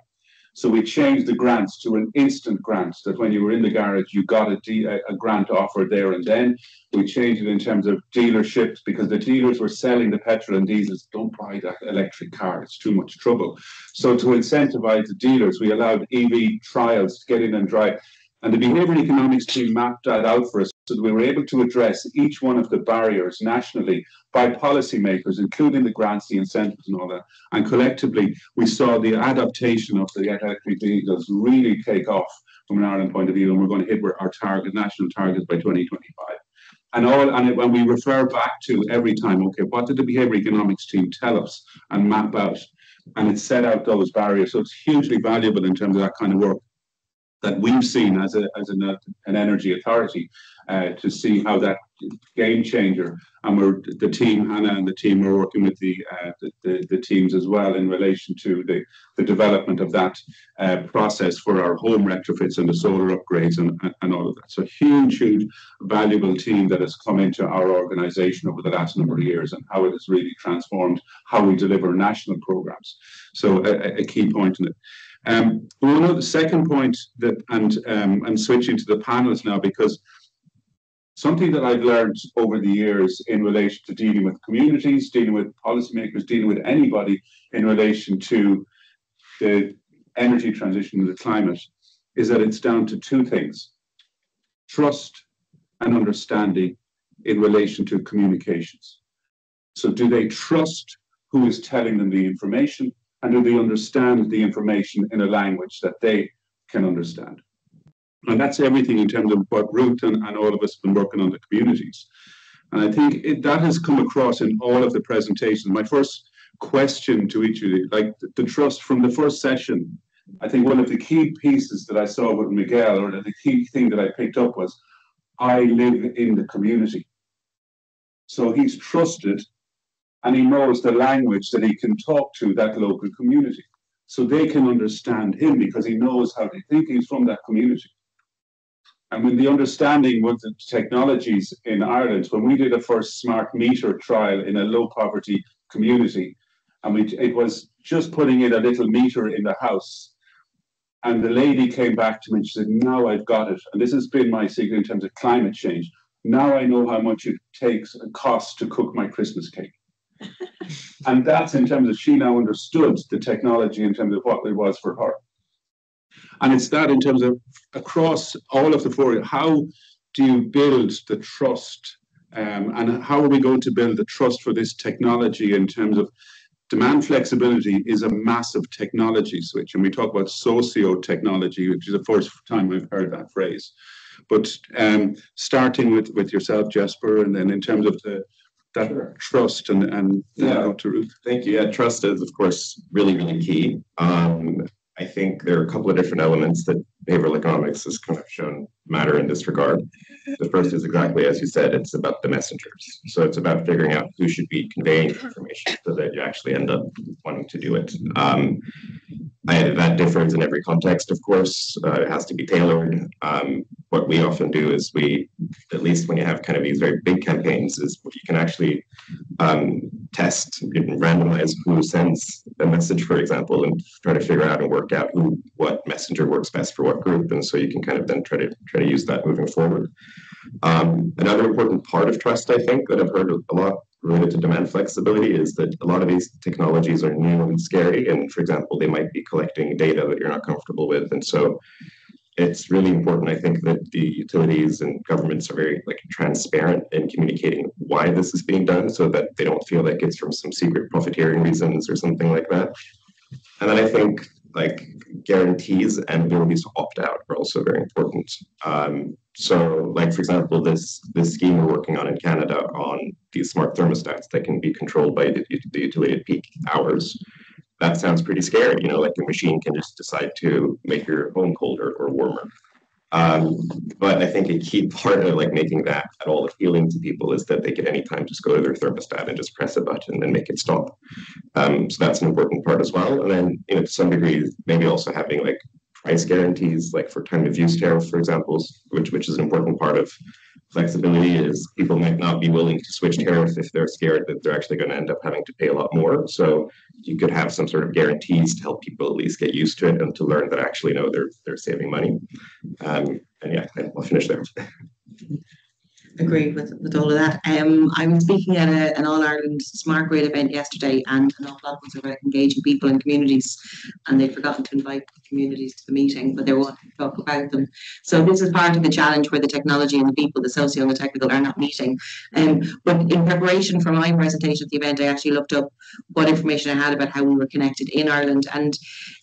So we changed the grants to an instant grant, that when you were in the garage, you got a grant offer there and then. We changed it in terms of dealerships, because the dealers were selling the petrol and diesels. Don't buy that electric car, it's too much trouble. So to incentivize the dealers, we allowed EV trials to get in and drive. And the behavioral economics team mapped that out for us, so that we were able to address each one of the barriers nationally by policymakers, including the grants, the incentives and all that. And collectively, we saw the adaptation of the electric vehicles really take off from an Ireland point of view, and we're going to hit our national targets by 2025. And when we refer back to every time, okay, what did the behavioral economics team tell us and map out? And it set out those barriers. So it's hugely valuable in terms of that kind of work that we've seen as an energy authority to see how that game changer, and the team, Hannah and the team, are working with the teams as well in relation to the development of that process for our home retrofits and the solar upgrades and all of that. So huge valuable team that has come into our organization over the last number of years, and how it has really transformed how we deliver national programs. So a key point in it. One of the second point that, and switching to the panels now, because something that I've learned over the years in relation to dealing with communities, dealing with policymakers, dealing with anybody in relation to the energy transition and the climate, is that it's down to 2 things: trust and understanding in relation to communications. So do they trust who is telling them the information? And do they understand the information in a language that they can understand? And that's everything in terms of what Ruth and all of us have been working on the communities. And I think that has come across in all of the presentations. My first question to each of you, like the trust from the first session, I think one of the key pieces that I saw with Miguel, or the key thing that I picked up, was I live in the community. So he's trusted, and he knows the language that he can talk to that local community. So they can understand him because he knows how they think. He's from that community. And when the understanding with the technologies in Ireland, when we did a first smart meter trial in a low poverty community, and it was just putting in a little meter in the house. And the lady came back to me and she said, now I've got it. And this has been my secret in terms of climate change. Now I know how much it costs to cook my Christmas cake. And that's in terms of, she now understood the technology in terms of what it was for her. And it's that in terms of across all of the 4, how do you build the trust, and how are we going to build the trust for this technology in terms of demand flexibility is a massive technology switch. And we talk about socio-technology, which is the first time I've heard that phrase. But starting with yourself, Jesper, and then in terms of that trust and to Ruth. Thank you. Yeah, trust is, of course, really, really key. I think there are a couple of different elements that behavioral economics has kind of shown matter in this regard. The first is exactly as you said, it's about the messengers. So it's about figuring out who should be conveying information so that you actually end up wanting to do it. That differs in every context, of course. It has to be tailored. What we often do is at least when you have kind of these very big campaigns, is you can actually test, you can randomize who sends a message, for example, and try to figure out and work out what messenger works best for what group. And so you can kind of then try to use that moving forward. Another important part of trust, I think, that I've heard a lot related to demand flexibility is that a lot of these technologies are new and scary. And for example, they might be collecting data that you're not comfortable with. And so it's really important, I think, that the utilities and governments are very transparent in communicating why this is being done so that they don't feel like it's from some secret profiteering reasons or something like that. And then I think guarantees and abilities to opt out are also very important. So for example, this scheme we're working on in Canada on these smart thermostats that can be controlled by the utility at peak hours. That sounds pretty scary, like a machine can just decide to make your home colder or warmer. But I think a key part of making that at all appealing to people is that they can anytime just go to their thermostat and just press a button and make it stop. So that's an important part as well. And then, to some degree, maybe also having price guarantees, for time of use tariff, for example, which is an important part of flexibility, is people might not be willing to switch tariff if they're scared that they're actually going to end up having to pay a lot more. So you could have some sort of guarantees to help people at least get used to it and to learn that actually, they're saving money. And yeah, I'll finish there. Agree with all of that. I was speaking at an All-Ireland Smart Grid event yesterday, and an awful lot was about engaging people in communities, and they'd forgotten to invite communities to the meeting, but they wanted to talk about them. So this is part of the challenge where the technology and the people, the socio and the technical, are not meeting. But in preparation for my presentation at the event, I actually looked up what information I had about how we were connected in Ireland, and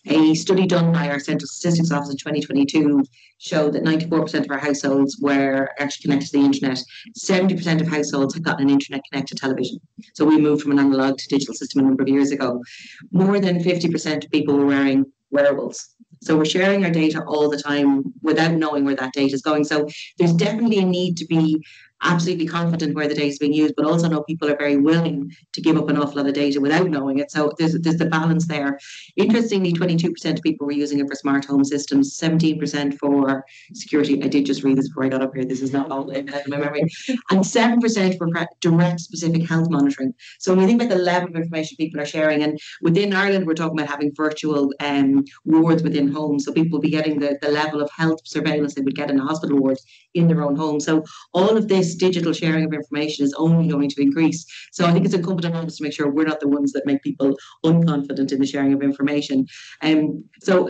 a study done by our Central Statistics Office in 2022 showed that 94% of our households were actually connected to the internet. 70% of households had gotten an internet-connected television. So we moved from an analog to digital system a number of years ago. More than 50% of people were wearing wearables. So we're sharing our data all the time without knowing where that data is going. So there's definitely a need to be absolutely confident where the data is being used, but also know people are very willing to give up an awful lot of data without knowing it. So there's the balance there. Interestingly, 22% of people were using it for smart home systems, 17% for security. I did just read this before I got up here. This is not all in my memory. And 7% for direct specific health monitoring. So when we think about the level of information people are sharing, and within Ireland, we're talking about having virtual wards within homes. So people will be getting the level of health surveillance they would get in a hospital ward in their own home. So all of this digital sharing of information is only going to increase. So I think it's incumbent on us to make sure we're not the ones that make people unconfident in the sharing of information. So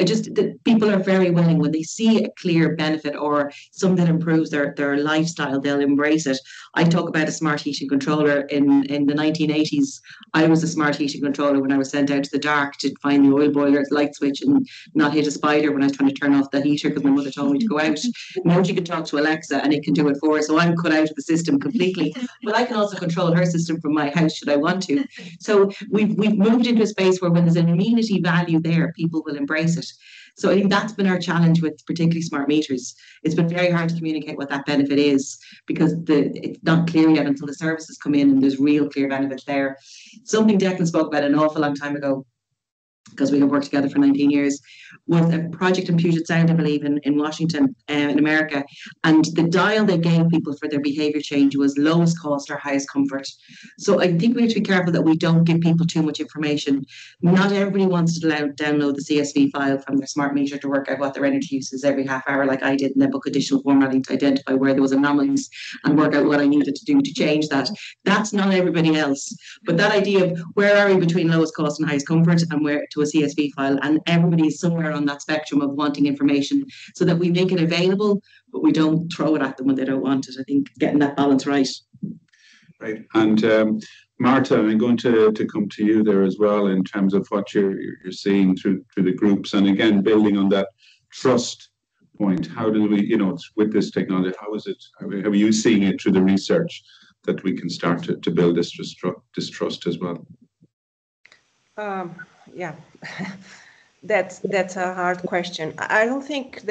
people are very willing when they see a clear benefit or something that improves their lifestyle, they'll embrace it. I talk about a smart heating controller. In the 1980s, I was a smart heating controller when I was sent out to the dark to find the oil boiler light switch and not hit a spider when I was trying to turn off the heater because my mother told me to go out. Now she can talk to Alexa and it can do it for her. So I'm cut out of the system completely, but I can also control her system from my house should I want to. So we've moved into a space where when there's an amenity value there, people will embrace it. So I think that's been our challenge with particularly smart meters. It's been very hard to communicate what that benefit is because it's not clear yet until the services come in and there's real clear benefits there. Something Declan spoke about an awful long time ago, because we have worked together for 19 years, was a project in Puget Sound, I believe, in Washington, in America. And the dial they gave people for their behaviour change was lowest cost or highest comfort. So I think we have to be careful that we don't give people too much information. Not everybody wants to download the CSV file from their smart meter to work out what their energy use is every half hour like I did, and then book additional formatting to identify where there was anomalies and work out what I needed to do to change that. That's not everybody else. But that idea of where are we between lowest cost and highest comfort and where to a CSV file, and everybody is somewhere on that spectrum of wanting information so that we make it available, but we don't throw it at them when they don't want it. I think getting that balance right. Right. And Marta, I'm going to come to you there as well in terms of what you're seeing through the groups, and again building on that trust point. How do we, with this technology, how is it? How are you seeing it through the research that we can start to build this distrust as well? Yeah, that's a hard question. I don't think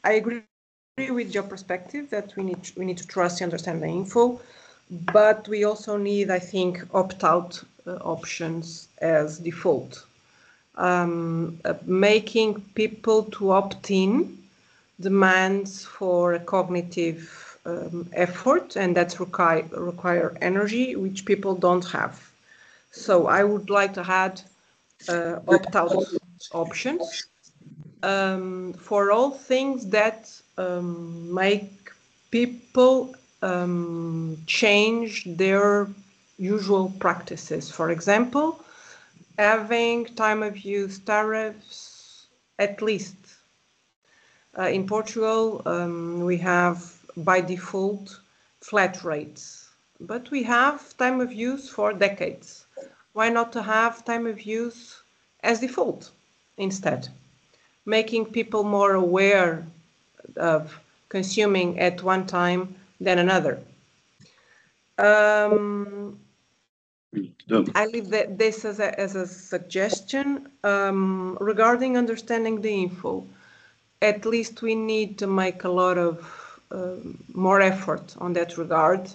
I agree with your perspective that we need to trust and understand the info, but we also need, I think, opt-out options as default. Making people to opt in demands for a cognitive effort, and that's require energy, which people don't have. So I would like to add opt-out options for all things that make people change their usual practices. For example, having time of use tariffs at least. In Portugal, we have by default flat rates, but we have time of use for decades. Why not to have time of use as default instead? Making people more aware of consuming at one time than another. I leave this as a suggestion. Regarding understanding the info, at least we need to make a lot of more effort on that regard.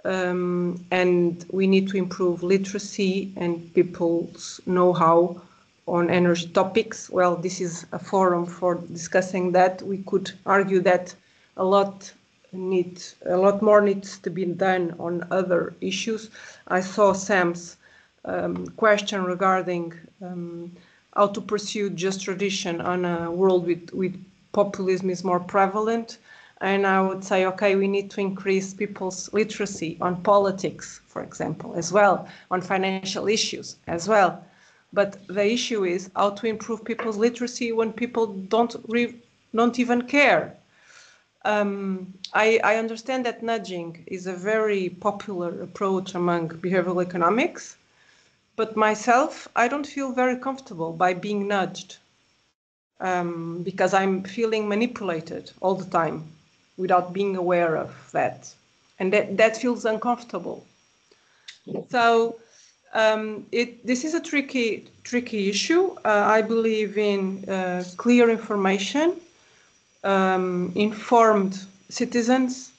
And we need to improve literacy and people's know-how on energy topics. Well, this is a forum for discussing that. We could argue that a lot more needs to be done on other issues. I saw Sam's question regarding how to pursue just tradition on a world with populism is more prevalent. And I would say, okay, we need to increase people's literacy on politics, for example, as well, on financial issues as well. But the issue is how to improve people's literacy when people don't even care. I understand that nudging is a very popular approach among behavioral economics, but myself, I don't feel very comfortable by being nudged because I'm feeling manipulated all the time without being aware of that. And that feels uncomfortable. So this is a tricky issue. I believe in clear information, informed citizens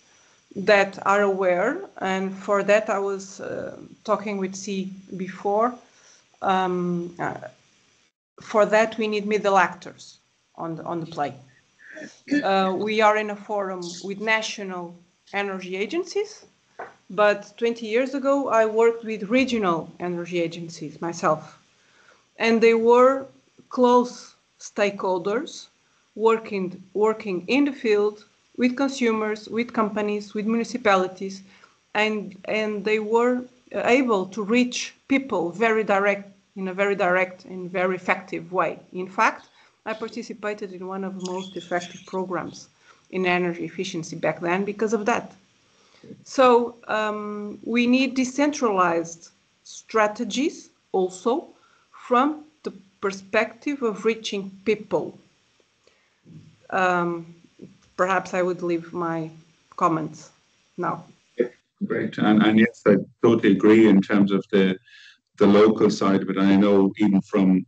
that are aware, and for that I was talking with C before. For that we need middle actors on the play. We are in a forum with national energy agencies, but 20 years ago I worked with regional energy agencies myself, and they were close stakeholders working in the field with consumers, with companies, with municipalities, and they were able to reach people in a very direct and very effective way. In fact, I participated in one of the most effective programs in energy efficiency back then because of that. So we need decentralized strategies also from the perspective of reaching people. Perhaps I would leave my comments now. Great, and yes, I totally agree in terms of the local side of it. I know even from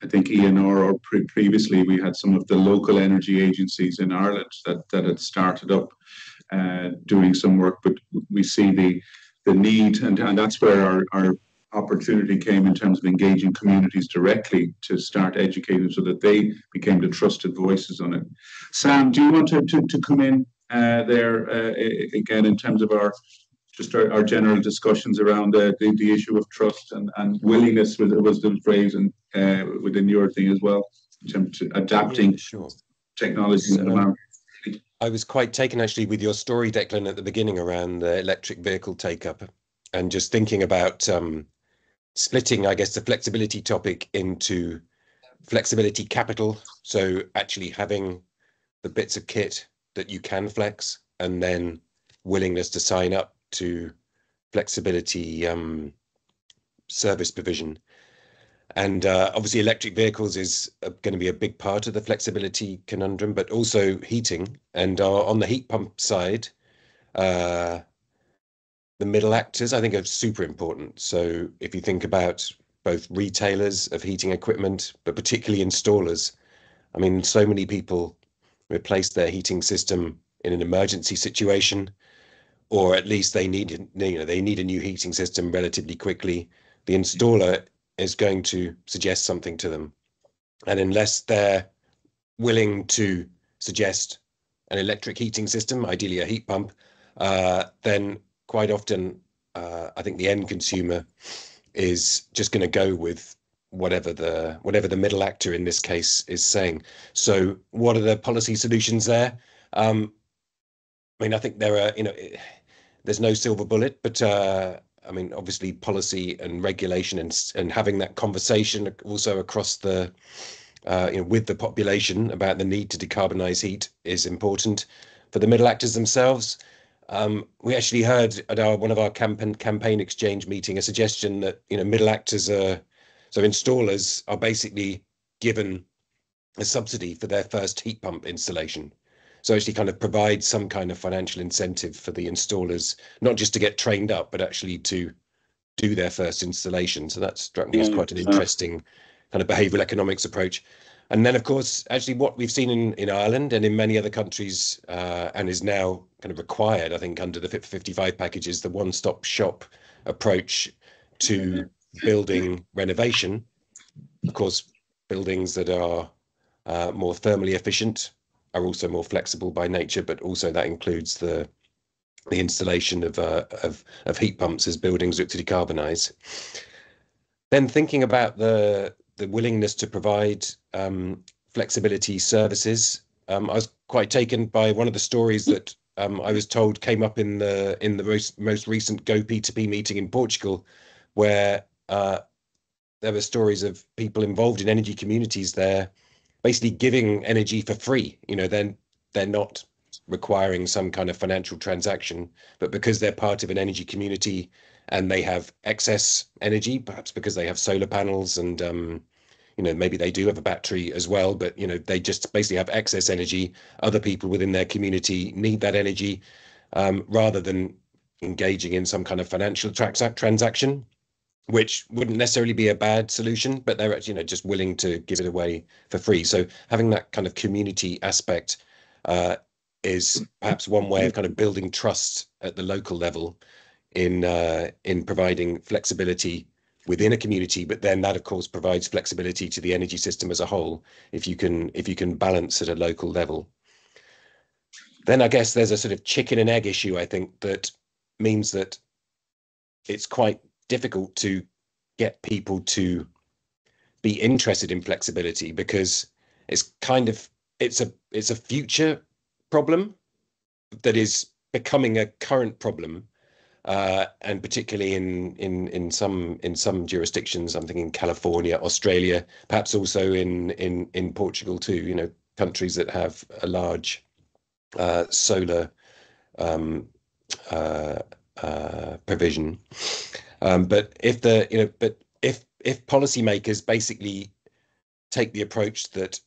I think ENR or previously we had some of the local energy agencies in Ireland that had started up doing some work, but we see the need, and that's where our opportunity came in terms of engaging communities directly to start educating so that they became the trusted voices on it. Sam, do you want to come in there again in terms of our general discussions around the issue of trust and willingness was the phrase and within your thing as well in terms of adapting technology to the market. I was quite taken actually with your story, Declan, at the beginning around the electric vehicle take-up, and just thinking about splitting, I guess, the flexibility topic into flexibility capital. So actually having the bits of kit that you can flex, and then willingness to sign up to flexibility service provision. And obviously electric vehicles is going to be a big part of the flexibility conundrum, but also heating. And on the heat pump side, the middle actors, I think, are super important. So if you think about both retailers of heating equipment, but particularly installers, I mean, so many people replace their heating system in an emergency situation, or at least they need a new heating system relatively quickly. The installer is going to suggest something to them, and unless they're willing to suggest an electric heating system, ideally a heat pump, then quite often I think the end consumer is just going to go with whatever the middle actor in this case is saying. So what are the policy solutions there? I mean, I think there are, there's no silver bullet, but I mean, obviously policy and regulation and having that conversation also across the with the population about the need to decarbonize heat is important. For the middle actors themselves, we actually heard at one of our campaign exchange meeting a suggestion that middle actors so installers are basically given a subsidy for their first heat pump installation. So actually kind of provide some kind of financial incentive for the installers, not just to get trained up, but actually to do their first installation. So that struck me as quite an interesting kind of behavioral economics approach. And then, of course, actually what we've seen in Ireland and in many other countries and is now kind of required, I think, under the Fit for 55 package is the one-stop shop approach to building renovation. Of course, buildings that are more thermally efficient are also more flexible by nature, but also that includes the installation of heat pumps as buildings look to decarbonize. Then thinking about the willingness to provide flexibility services, I was quite taken by one of the stories that I was told came up in the most recent Go P2P meeting in Portugal, where there were stories of people involved in energy communities there basically giving energy for free. Then they're not requiring some kind of financial transaction, but because they're part of an energy community and they have excess energy, perhaps because they have solar panels and maybe they do have a battery as well, but they just basically have excess energy. Other people within their community need that energy, rather than engaging in some kind of financial transaction, which wouldn't necessarily be a bad solution, but they're just willing to give it away for free. So having that kind of community aspect is perhaps one way of kind of building trust at the local level in providing flexibility within a community, but then that of course provides flexibility to the energy system as a whole if you can balance at a local level. Then I guess there's a sort of chicken and egg issue, I think, that means that it's quite difficult to get people to be interested in flexibility, because it's a future problem that is becoming a current problem, and particularly in some jurisdictions. I'm thinking California, Australia, perhaps also in Portugal too. Countries that have a large solar provision. But if policymakers basically take the approach that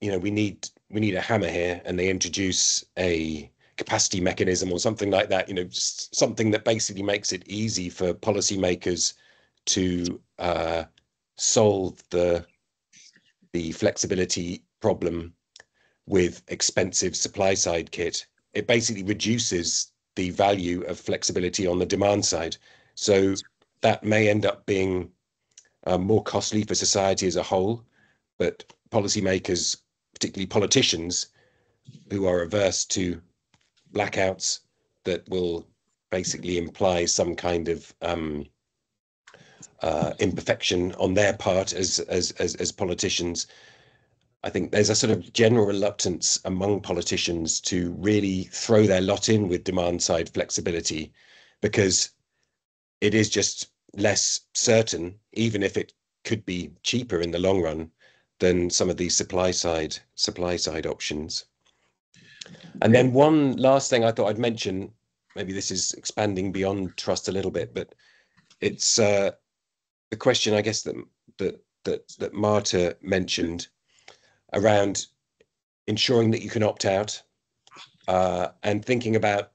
we need a hammer here, and they introduce a capacity mechanism or something like that, just something that basically makes it easy for policymakers to solve the flexibility problem with expensive supply side kit, it basically reduces the value of flexibility on the demand side. So that may end up being more costly for society as a whole, but policymakers, particularly politicians who are averse to blackouts that will basically imply some kind of imperfection on their part as politicians. I think there's a sort of general reluctance among politicians to really throw their lot in with demand side flexibility, because it is just less certain, even if it could be cheaper in the long run than some of these supply side options. And then one last thing I thought I'd mention maybe this is expanding beyond trust a little bit, but it's the question, I guess, that Marta mentioned around ensuring that you can opt out, and thinking about,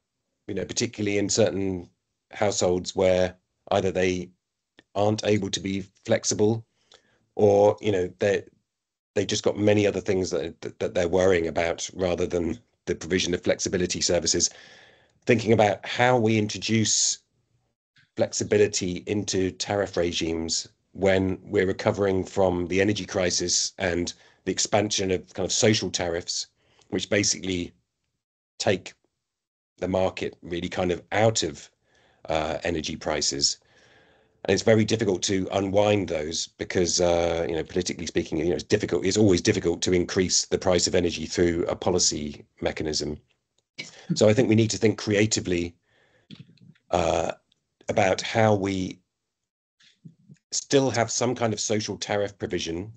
particularly in certain households where either they aren't able to be flexible, or they just got many other things that they're worrying about rather than the provision of flexibility services. Thinking about how we introduce flexibility into tariff regimes when we're recovering from the energy crisis and the expansion of kind of social tariffs, which basically take the market really kind of out of energy prices. And it's very difficult to unwind those because, politically speaking, it's difficult. It's always difficult to increase the price of energy through a policy mechanism. So I think we need to think creatively about how we still have some kind of social tariff provision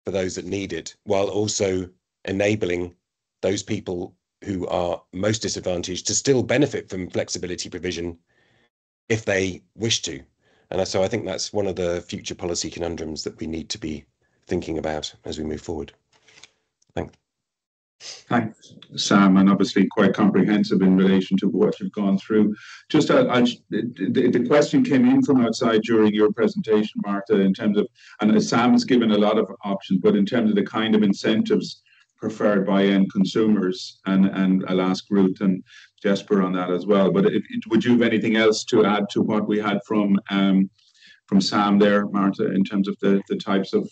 for those that need it, while also enabling those people who are most disadvantaged to still benefit from flexibility provision if they wish to. And so I think that's one of the future policy conundrums that we need to be thinking about as we move forward. Thanks. Thanks, Sam, and obviously quite comprehensive in relation to what you've gone through. Just the question came in from outside during your presentation, Marta, in terms of, and Sam has given a lot of options, but in terms of the kind of incentives preferred by end consumers, and I'll ask Ruth and Jesper on that as well. But would you have anything else to add to what we had from Sam there, Marta, in terms of the types of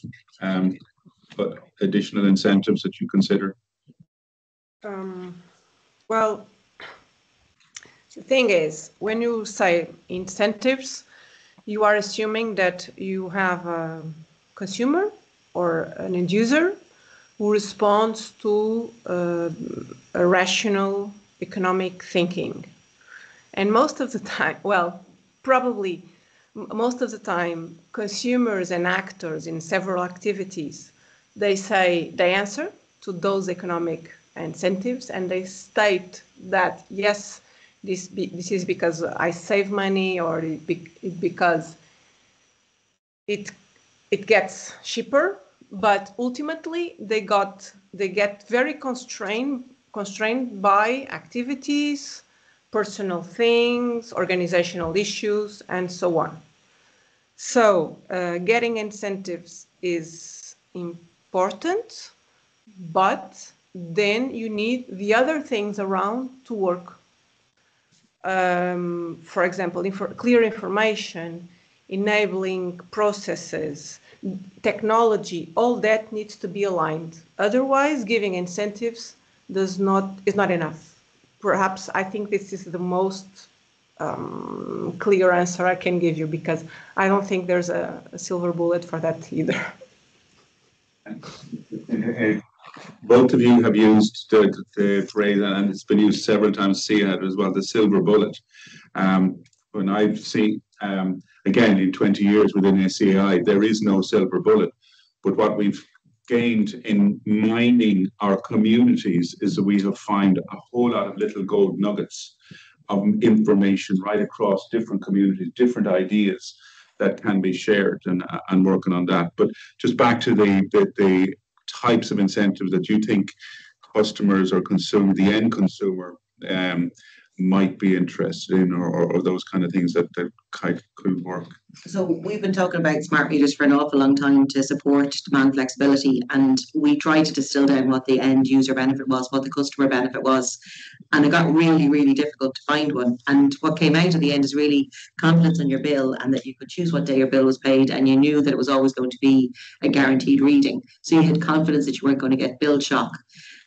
additional incentives that you consider? Well, the thing is, when you say incentives, you are assuming that you have a consumer or an end user who responds to a rational economic thinking. And most of the time, well, probably most of the time, consumers and actors in several activities, they answer to those economic incentives, and they state that yes, this is because I save money, or because it gets cheaper. But ultimately, they get very constrained by activities, personal things, organizational issues, and so on. So getting incentives is important, but then you need the other things around to work. For example, clear information, enabling processes, technology, all that needs to be aligned. Otherwise, giving incentives is not enough. Perhaps I think this is the most clear answer I can give you, because I don't think there's a silver bullet for that either. Both of you have used the phrase, and it's been used several times, SEAD as well, the silver bullet. When I've seen, again, in 20 years within SCI, there is no silver bullet. But what we've gained in mining our communities is that we have found a whole lot of little gold nuggets of information right across different communities, different ideas that can be shared, and working on that. But just back to the types of incentives that you think customers or the end consumer might be interested in, or those kind of things that could work. So we've been talking about smart meters for an awful long time to support demand flexibility, and we tried to distill down what the end user benefit was, what the customer benefit was, and it got really, really difficult to find one. And what came out at the end is really confidence in your bill, and that you could choose what day your bill was paid, and you knew that it was always going to be a guaranteed reading. So you had confidence that you weren't going to get bill shock.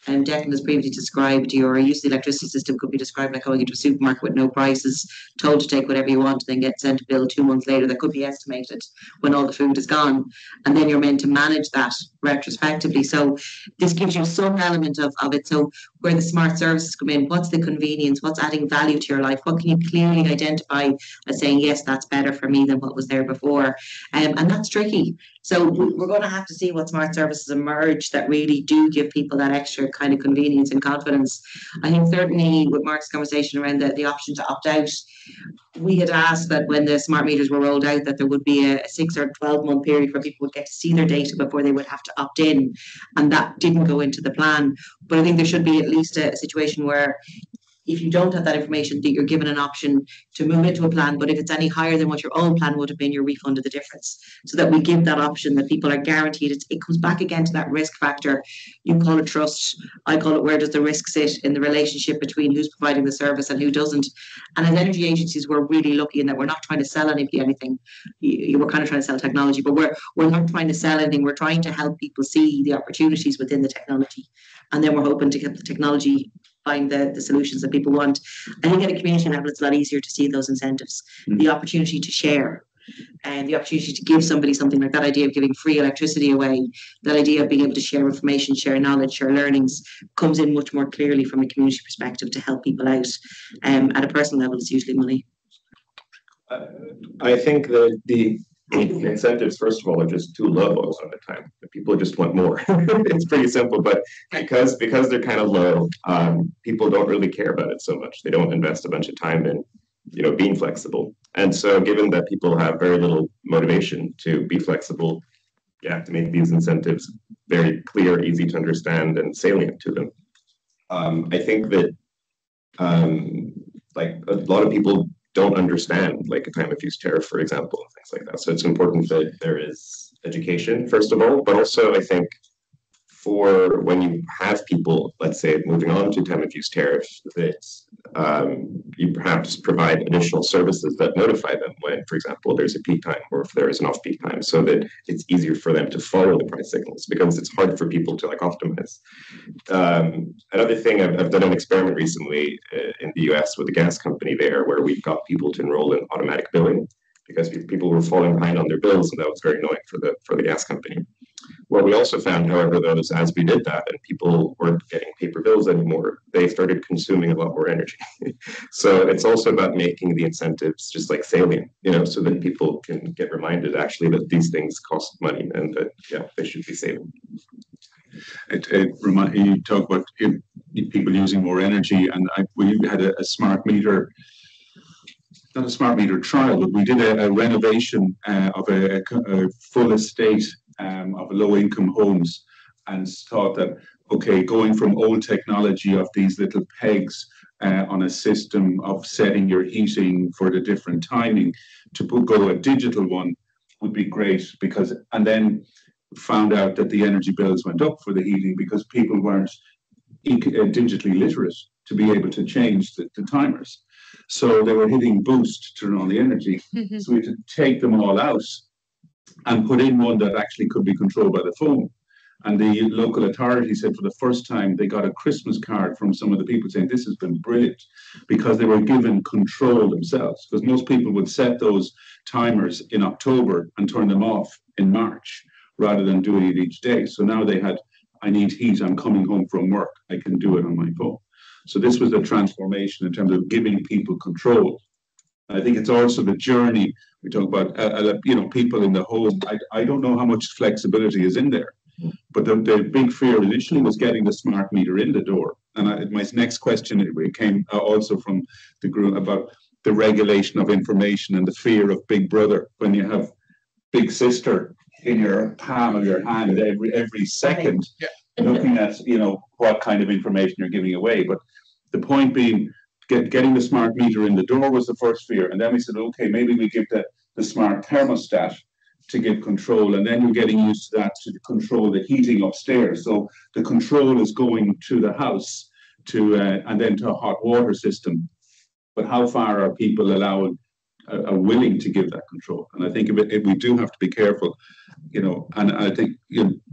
And Declan has previously described your use of the electricity system could be described like going into a supermarket with no prices, told to take whatever you want, then get sent a bill 2 months later that could be estimated when all the food is gone. And then you're meant to manage that retrospectively. So this gives you some element of it. So where the smart services come in, what's the convenience, what's adding value to your life, what can you clearly identify as saying, yes, that's better for me than what was there before. And that's tricky. So we're going to have to see what smart services emerge that really do give people that extra kind of convenience and confidence. I think certainly with Mark's conversation around the option to opt out, we had asked that when the smart meters were rolled out that there would be a 6 or 12-month period where people would get to see their data before they would have to opt in, and that didn't go into the plan. But I think there should be at least a situation where if you don't have that information, that you're given an option to move into a plan, but if it's any higher than what your old plan would have been, you're refunded the difference. So that we give that option, that people are guaranteed. It comes back again to that risk factor. You call it trust, I call it where does the risk sit in the relationship between who's providing the service and who doesn't. And as energy agencies, we're really lucky in that we're not trying to sell anything. We're kind of trying to sell technology, but we're not trying to sell anything. We're trying to help people see the opportunities within the technology. And then we're hoping to get the technology find the solutions that people want. I think at a community level, it's a lot easier to see those incentives, the opportunity to share, and the opportunity to give somebody something like that idea of giving free electricity away, that idea of being able to share information, share knowledge, share learnings, comes in much more clearly from a community perspective to help people out. At a personal level, it's usually money. I think that the incentives, first of all, are just too low a lot of the time. People just want more. It's pretty simple, but because they're kind of low, people don't really care about it so much. They don't invest a bunch of time in, being flexible. And so, given that people have very little motivation to be flexible, you have to make these incentives very clear, easy to understand, and salient to them. I think that, like a lot of people don't understand like a time of use tariff, for example, things like that. So it's important that there is education, first of all, but also I think for when you have people, let's say, moving on to time of use tariffs, that you perhaps provide additional services that notify them when, for example, there's a peak time or if there is an off-peak time, so that it's easier for them to follow the price signals, because it's hard for people to like optimize. Another thing, I've done an experiment recently in the US with a gas company there, where we've got people to enroll in automatic billing because people were falling behind on their bills, and that was very annoying for the gas company. What we also found, however, though, is as we did that and people weren't getting paper bills anymore, they started consuming a lot more energy. So it's also about making the incentives just like salient, so that people can get reminded actually that these things cost money and that, they should be saving. You talk about people using more energy, and we had a smart meter, not a smart meter trial, but we did a renovation of a full estate of low-income homes, and thought that, okay, going from old technology of these little pegs on a system of setting your heating for the different timing to go to a digital one would be great, and then found out that the energy bills went up for the heating because people weren't digitally literate to be able to change the timers. So they were hitting boost to turn on the energy. Mm-hmm. So we had to take them all out and put in one that actually could be controlled by the phone. And the local authority said for the first time they got a Christmas card from some of the people saying this has been brilliant, because they were given control themselves. Because most people would set those timers in October and turn them off in March rather than doing it each day. So now they had, I need heat, I'm coming home from work, I can do it on my phone. So this was a transformation in terms of giving people control. I think it's also the journey. We talk about, people in the home. I don't know how much flexibility is in there, but the big fear initially was getting the smart meter in the door. And my next question, it came also from the group about the regulation of information and the fear of Big Brother, when you have Big Sister in your palm of your hand every second, looking at, what kind of information you're giving away. But the point being, getting the smart meter in the door was the first fear. And then we said, okay, maybe we give the smart thermostat to give control. And then you're getting used to that to control the heating upstairs. So the control is going to the house and then to a hot water system. But how far are people are willing to give that control? And I think we do have to be careful, and I think,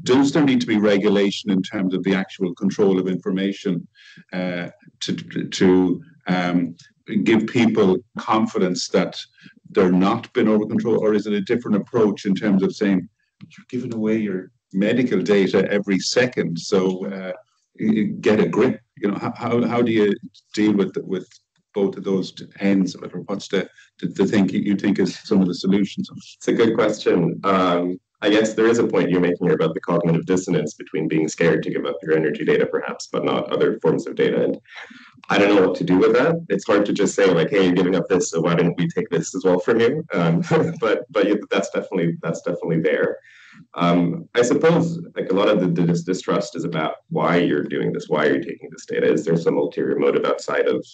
does there need to be regulation in terms of the actual control of information to give people confidence that they're not being over control, or is it a different approach in terms of saying you're giving away your medical data every second. So get a grip. You know, how do you deal with both of those ends of it, or what's the thing you think is some of the solutions? It's a good question. I guess there is a point you're making here about the cognitive dissonance between being scared to give up your energy data, perhaps, but not other forms of data. And I don't know what to do with that. It's hard to just say like, "Hey, you're giving up this, so why didn't we take this as well from you?" But that's definitely there. I suppose like a lot of the distrust is about why you're doing this, why you're taking this data. Is there some ulterior motive outside of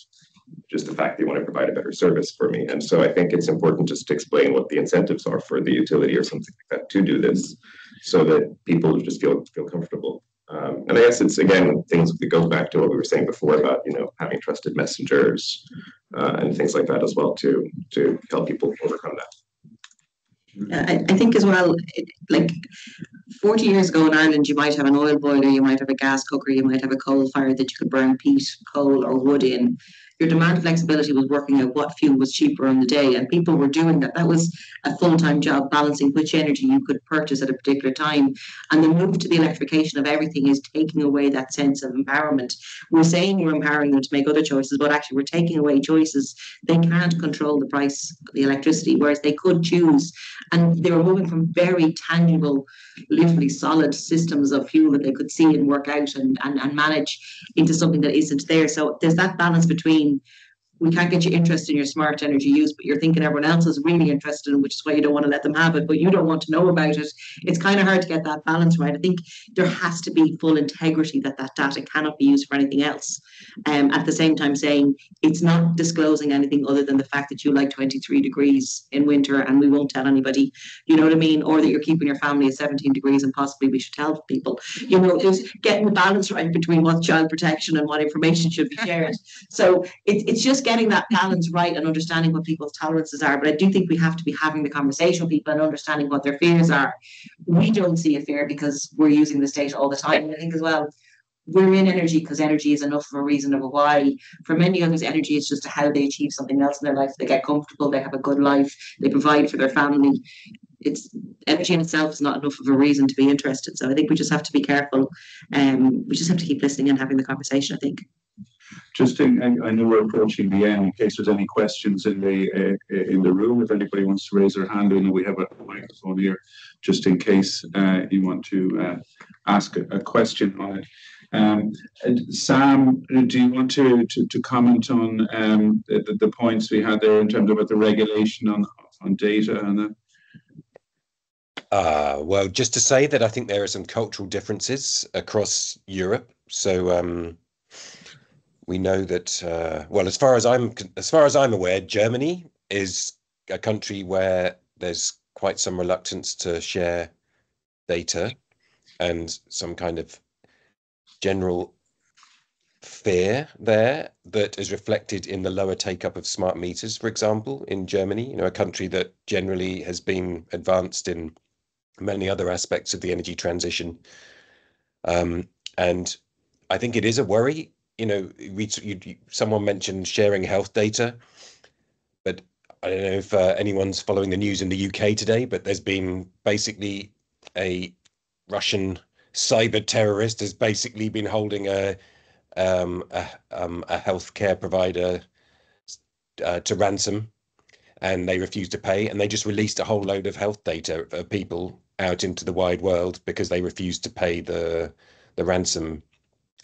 just the fact that you want to provide a better service for me? And so I think it's important just to explain what the incentives are for the utility or something like that to do this, so that people just feel comfortable. And I guess it's again things that goes back to what we were saying before about having trusted messengers and things like that as well to help people overcome that. I think as well, like 40 years ago in Ireland, you might have an oil boiler, you might have a gas cooker, you might have a coal fire that you could burn peat, coal or wood in. Your demand flexibility was working out what fuel was cheaper on the day, and people were doing that. That was a full-time job, balancing which energy you could purchase at a particular time. And the move to the electrification of everything is taking away that sense of empowerment. We're saying we're empowering them to make other choices, but actually we're taking away choices. They can't control the price of the electricity, whereas they could choose. And they were moving from very tangible, literally solid systems of fuel that they could see and work out and manage into something that isn't there. So there's that balance between, we can't get you interested in your smart energy use, but you're thinking everyone else is really interested in, which is why you don't want to let them have it, but you don't want to know about it. It's kind of hard to get that balance right. I think there has to be full integrity that data cannot be used for anything else. At the same time saying it's not disclosing anything other than the fact that you like 23 degrees in winter and we won't tell anybody, you know what I mean? Or that you're keeping your family at 17 degrees and possibly we should tell people. There's getting the balance right between what's child protection and what information should be shared. So it's just getting that balance right and understanding what people's tolerances are. But I do think we have to be having the conversation with people and understanding what their fears are. We don't see a fear because we're using this data all the time. And I think as well, we're in energy because energy is enough of a reason of a why. For many others, energy is just how they achieve something else in their life. They get comfortable, they have a good life, they provide for their family. It's energy in itself is not enough of a reason to be interested. So I think we just have to be careful. We just have to keep listening and having the conversation, I think. I know we're approaching the end. In case there's any questions in the room, if anybody wants to raise their hand, I know we have a microphone here, just in case you want to ask a question on it. Sam, do you want to comment on the points we had there in terms of the regulation on data and that? Well, just to say that I think there are some cultural differences across Europe. So we know that, well, as far as I'm aware, Germany is a country where there's quite some reluctance to share data and some kind of general fear there that is reflected in the lower take-up of smart meters, for example, in Germany, a country that generally has been advanced in many other aspects of the energy transition. And I think it is a worry. Someone mentioned sharing health data, but I don't know if anyone's following the news in the UK today, but there's been basically a Russian cyber terrorist has basically been holding a healthcare provider to ransom, and they refused to pay, and they just released a whole load of health data of people out into the wide world because they refused to pay the ransom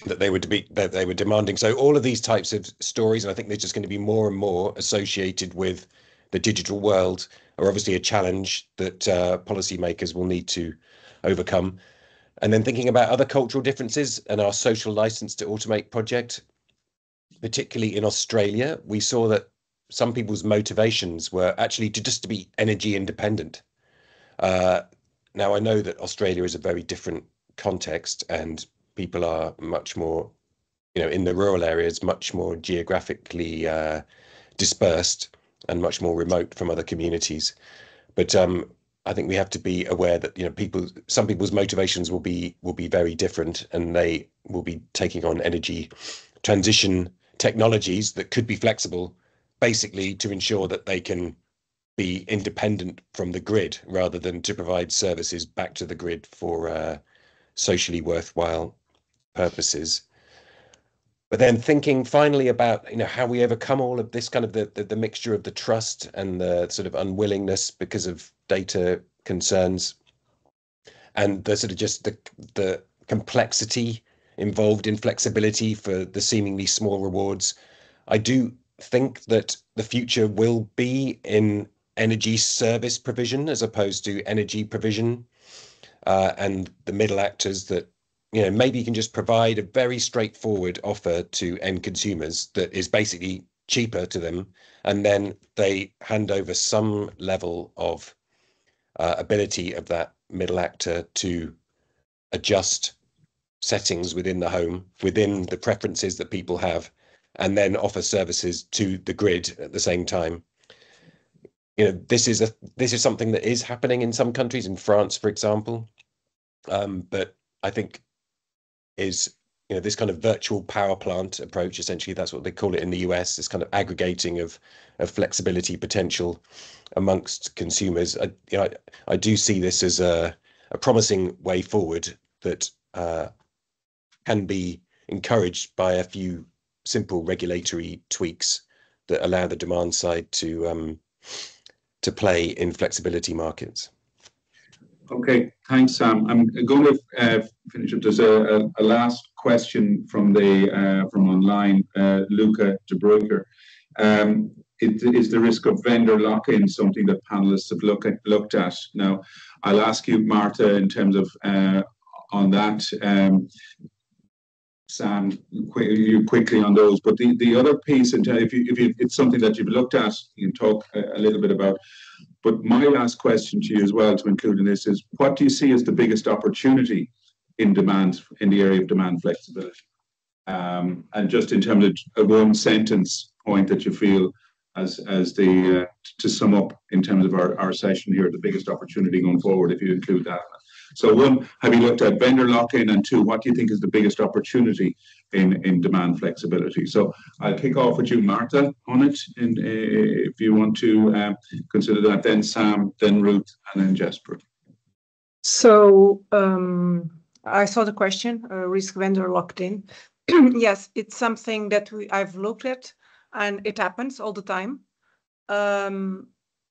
that they were demanding. So all of these types of stories, and I think there's just going to be more and more associated with the digital world, are obviously a challenge that policymakers will need to overcome. And then thinking about other cultural differences and our social license to automate project, particularly in Australia, we saw that some people's motivations were actually to be energy independent. Now, I know that Australia is a very different context and people are much more, in the rural areas, much more geographically dispersed and much more remote from other communities. But I think we have to be aware that some people's motivations will be very different, and they will be taking on energy transition technologies that could be flexible, basically to ensure that they can be independent from the grid rather than to provide services back to the grid for socially worthwhile purposes. But then thinking finally about, you know, how we overcome all of this kind of the mixture of the trust and the sort of unwillingness because of data concerns, and the sort of just the complexity involved in flexibility for the seemingly small rewards. I do think that the future will be in energy service provision as opposed to energy provision, and the middle actors that, you know, maybe you can just provide a very straightforward offer to end consumers that is basically cheaper to them, and then they hand over some level of ability of that middle actor to adjust settings within the home, within the preferences that people have, and then offer services to the grid at the same time. You know, this is something that is happening in some countries, in France, for example, but I think is, you know, this kind of virtual power plant approach, essentially that's what they call it in the US, this kind of aggregating of flexibility potential amongst consumers. I do see this as a promising way forward that can be encouraged by a few simple regulatory tweaks that allow the demand side to play in flexibility markets. Okay, thanks, Sam. I'm going to finish up. There's a last question from from online, Luca de Bruyker. Is the risk of vendor lock-in something that panelists have looked at? Now, I'll ask you, Marta, in terms of on that. Sam, you quickly on those. But the other piece, and if it's something that you've looked at, you can talk a little bit about. But my last question to you as well, to include in this, is what do you see as the biggest opportunity in demand, in the area of demand flexibility? And just in terms of a one sentence point that you feel as the to sum up in terms of our session here, the biggest opportunity going forward, if you include that. So one, have you looked at vendor lock-in? And two, what do you think is the biggest opportunity in demand flexibility? So I'll kick off with you, Marta, on it, and if you want to consider that, then Sam, then Ruth, and then Jesper. So I saw the question, risk vendor locked in. Yes, it's something that I've looked at, and it happens all the time.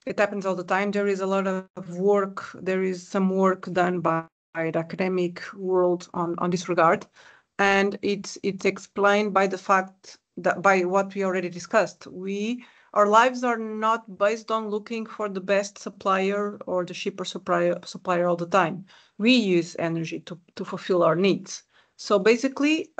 It happens all the time. There is a lot of work. There is some work done by the academic world on this regard, and it's explained by the fact that by what we already discussed. Our lives are not based on looking for the best supplier or the cheaper supplier all the time. We use energy to fulfill our needs. So basically,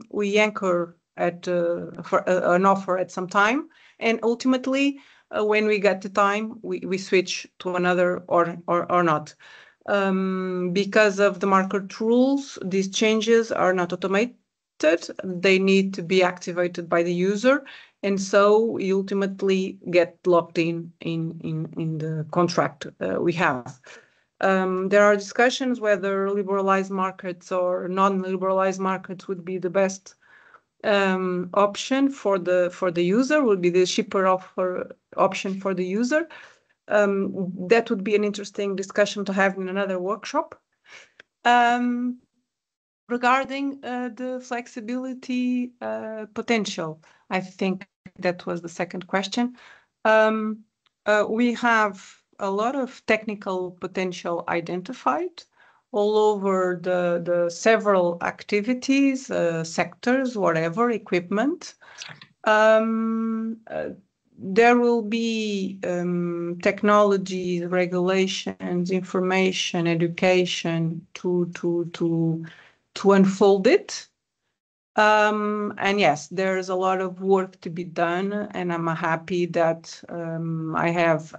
we anchor at for an offer at some time, and ultimately, when we get the time, we switch to another or not. Because of the market rules, these changes are not automated. They need to be activated by the user, and so we ultimately get locked in the contract we have. There are discussions whether liberalized markets or non-liberalized markets would be the best option for the user, would be the cheaper option for the user. That would be an interesting discussion to have in another workshop. Regarding the flexibility potential, I think that was the second question. We have a lot of technical potential identified all over the several activities, sectors, whatever, equipment. There will be technology, regulations, information, education to unfold it. And yes, there's a lot of work to be done, and I'm happy that I have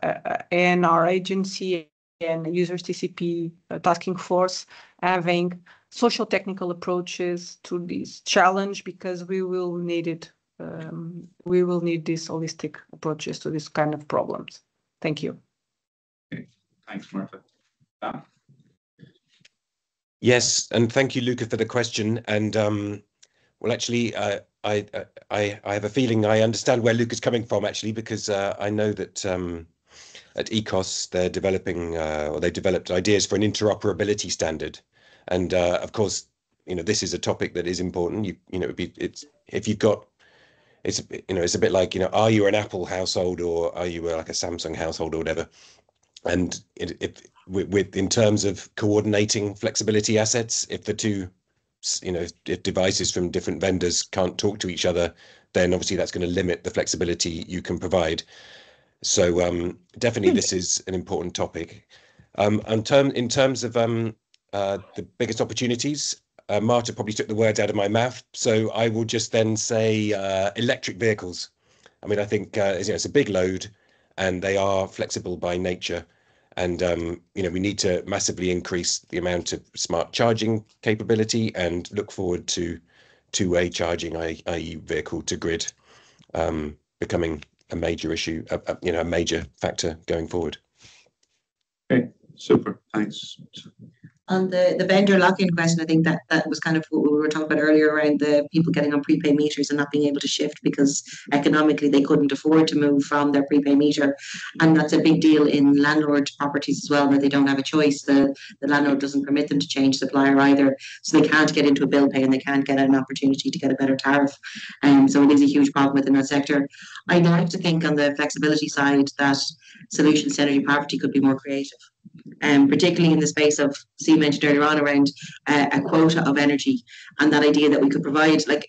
in our agency and Users TCP tasking force having social technical approaches to this challenge, because we will need it. We will need these holistic approaches to this kind of problems. Thank you. Okay. Thanks, Marta. Yes, and thank you, Luca, for the question. And well, actually, I have a feeling I understand where Luca's coming from, actually, because I know that at ECOS, they're developing, or they've developed ideas for an interoperability standard. And of course, this is a topic that is important. If you've got, it's a bit like, are you an Apple household or are you like a Samsung household or whatever? And in terms of coordinating flexibility assets, if the two, if devices from different vendors can't talk to each other, then obviously that's going to limit the flexibility you can provide. So definitely this is an important topic. In terms of the biggest opportunities, Marta probably took the words out of my mouth, so I will just then say electric vehicles. I mean, I think it's a big load, and they are flexible by nature. And we need to massively increase the amount of smart charging capability and look forward to two-way charging, i.e. vehicle to grid, becoming a major issue, a major factor going forward. Okay, super, thanks. On the vendor lock-in question, I think that was kind of what we were talking about earlier around the people getting on prepaid meters and not being able to shift because economically they couldn't afford to move from their prepaid meter. And that's a big deal in landlord properties as well, where they don't have a choice. The landlord doesn't permit them to change supplier either. So they can't get into a bill pay and they can't get an opportunity to get a better tariff. So it is a huge problem within that sector. I'd like to think on the flexibility side that solutions to energy poverty could be more creative. Particularly in the space of, Steve mentioned earlier on, around a quota of energy, and that idea that we could provide, like,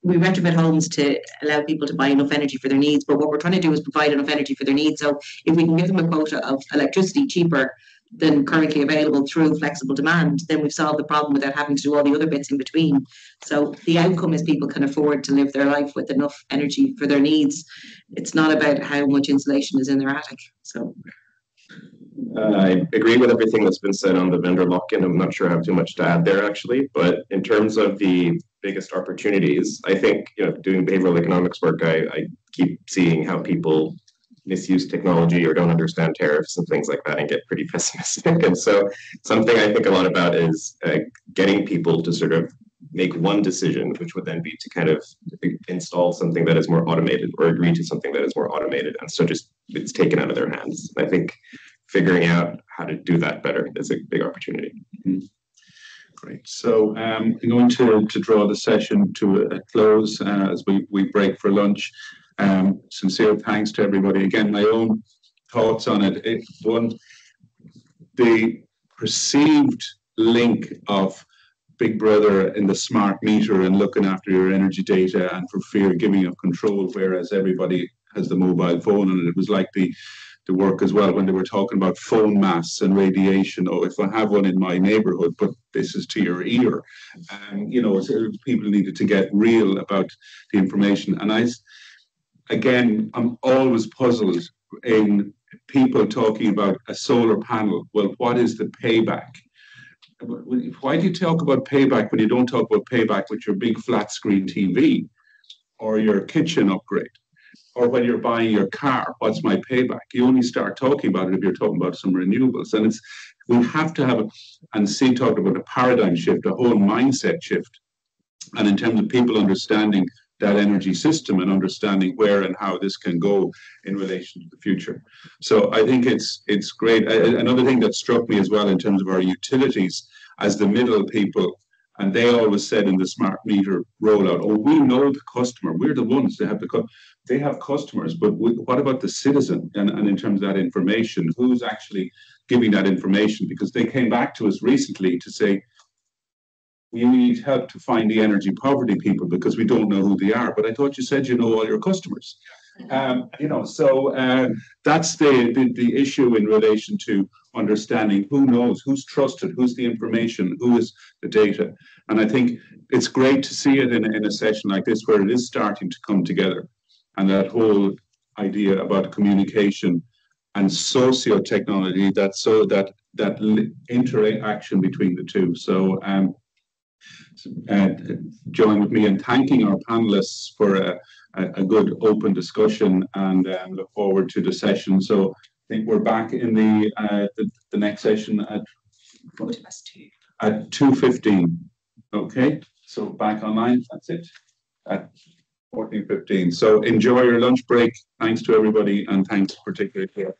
we retrofit homes to allow people to buy enough energy for their needs, but what we're trying to do is provide enough energy for their needs. So if we can give them a quota of electricity cheaper than currently available through flexible demand, then we've solved the problem without having to do all the other bits in between. So the outcome is people can afford to live their life with enough energy for their needs. It's not about how much insulation is in their attic. So I agree with everything that's been said on the vendor lock-in. I'm not sure I have too much to add there, actually. But in terms of the biggest opportunities, I think, doing behavioral economics work, I keep seeing how people misuse technology or don't understand tariffs and things like that and get pretty pessimistic. And so something I think a lot about is getting people to sort of make one decision, which would then be to kind of install something that is more automated or agree to something that is more automated. And so just it's taken out of their hands. I think figuring out how to do that better is a big opportunity. Mm-hmm. Great. So I'm going to draw the session to a close as we break for lunch. Sincere thanks to everybody. Again, my own thoughts on it. One, the perceived link of Big Brother in the smart meter and looking after your energy data and for fear of giving up control, whereas everybody has the mobile phone. And it was like the work as well when they were talking about phone masts and radiation. Oh, if I have one in my neighborhood, but this is to your ear. So people needed to get real about the information. And I'm always puzzled in people talking about a solar panel. Well, what is the payback? Why do you talk about payback when you don't talk about payback with your big flat screen TV or your kitchen upgrade? Or when you're buying your car, what's my payback? You only start talking about it if you're talking about some renewables. And we have to have, and Steve talked about a paradigm shift, a whole mindset shift. And in terms of people understanding that energy system and understanding where and how this can go in relation to the future. So I think it's great. Another thing that struck me as well in terms of our utilities as the middle people, and they always said in the smart meter rollout, oh, we know the customer. We're the ones that have they have customers, but what about the citizen? And in terms of that information, who's actually giving that information? Because they came back to us recently to say, we need help to find the energy poverty people because we don't know who they are. But I thought you said you know all your customers. So that's the issue in relation to understanding who knows, who's trusted, who's the information, who is the data. And I think it's great to see it in a session like this where it is starting to come together. And that whole idea about communication and socio-technology, that interaction between the two. So join with me in thanking our panelists for a good open discussion and look forward to the session. So I think we're back in the next session at 2:15. Okay, so back online. That's it at 14:15. So enjoy your lunch break. Thanks to everybody, and thanks particularly to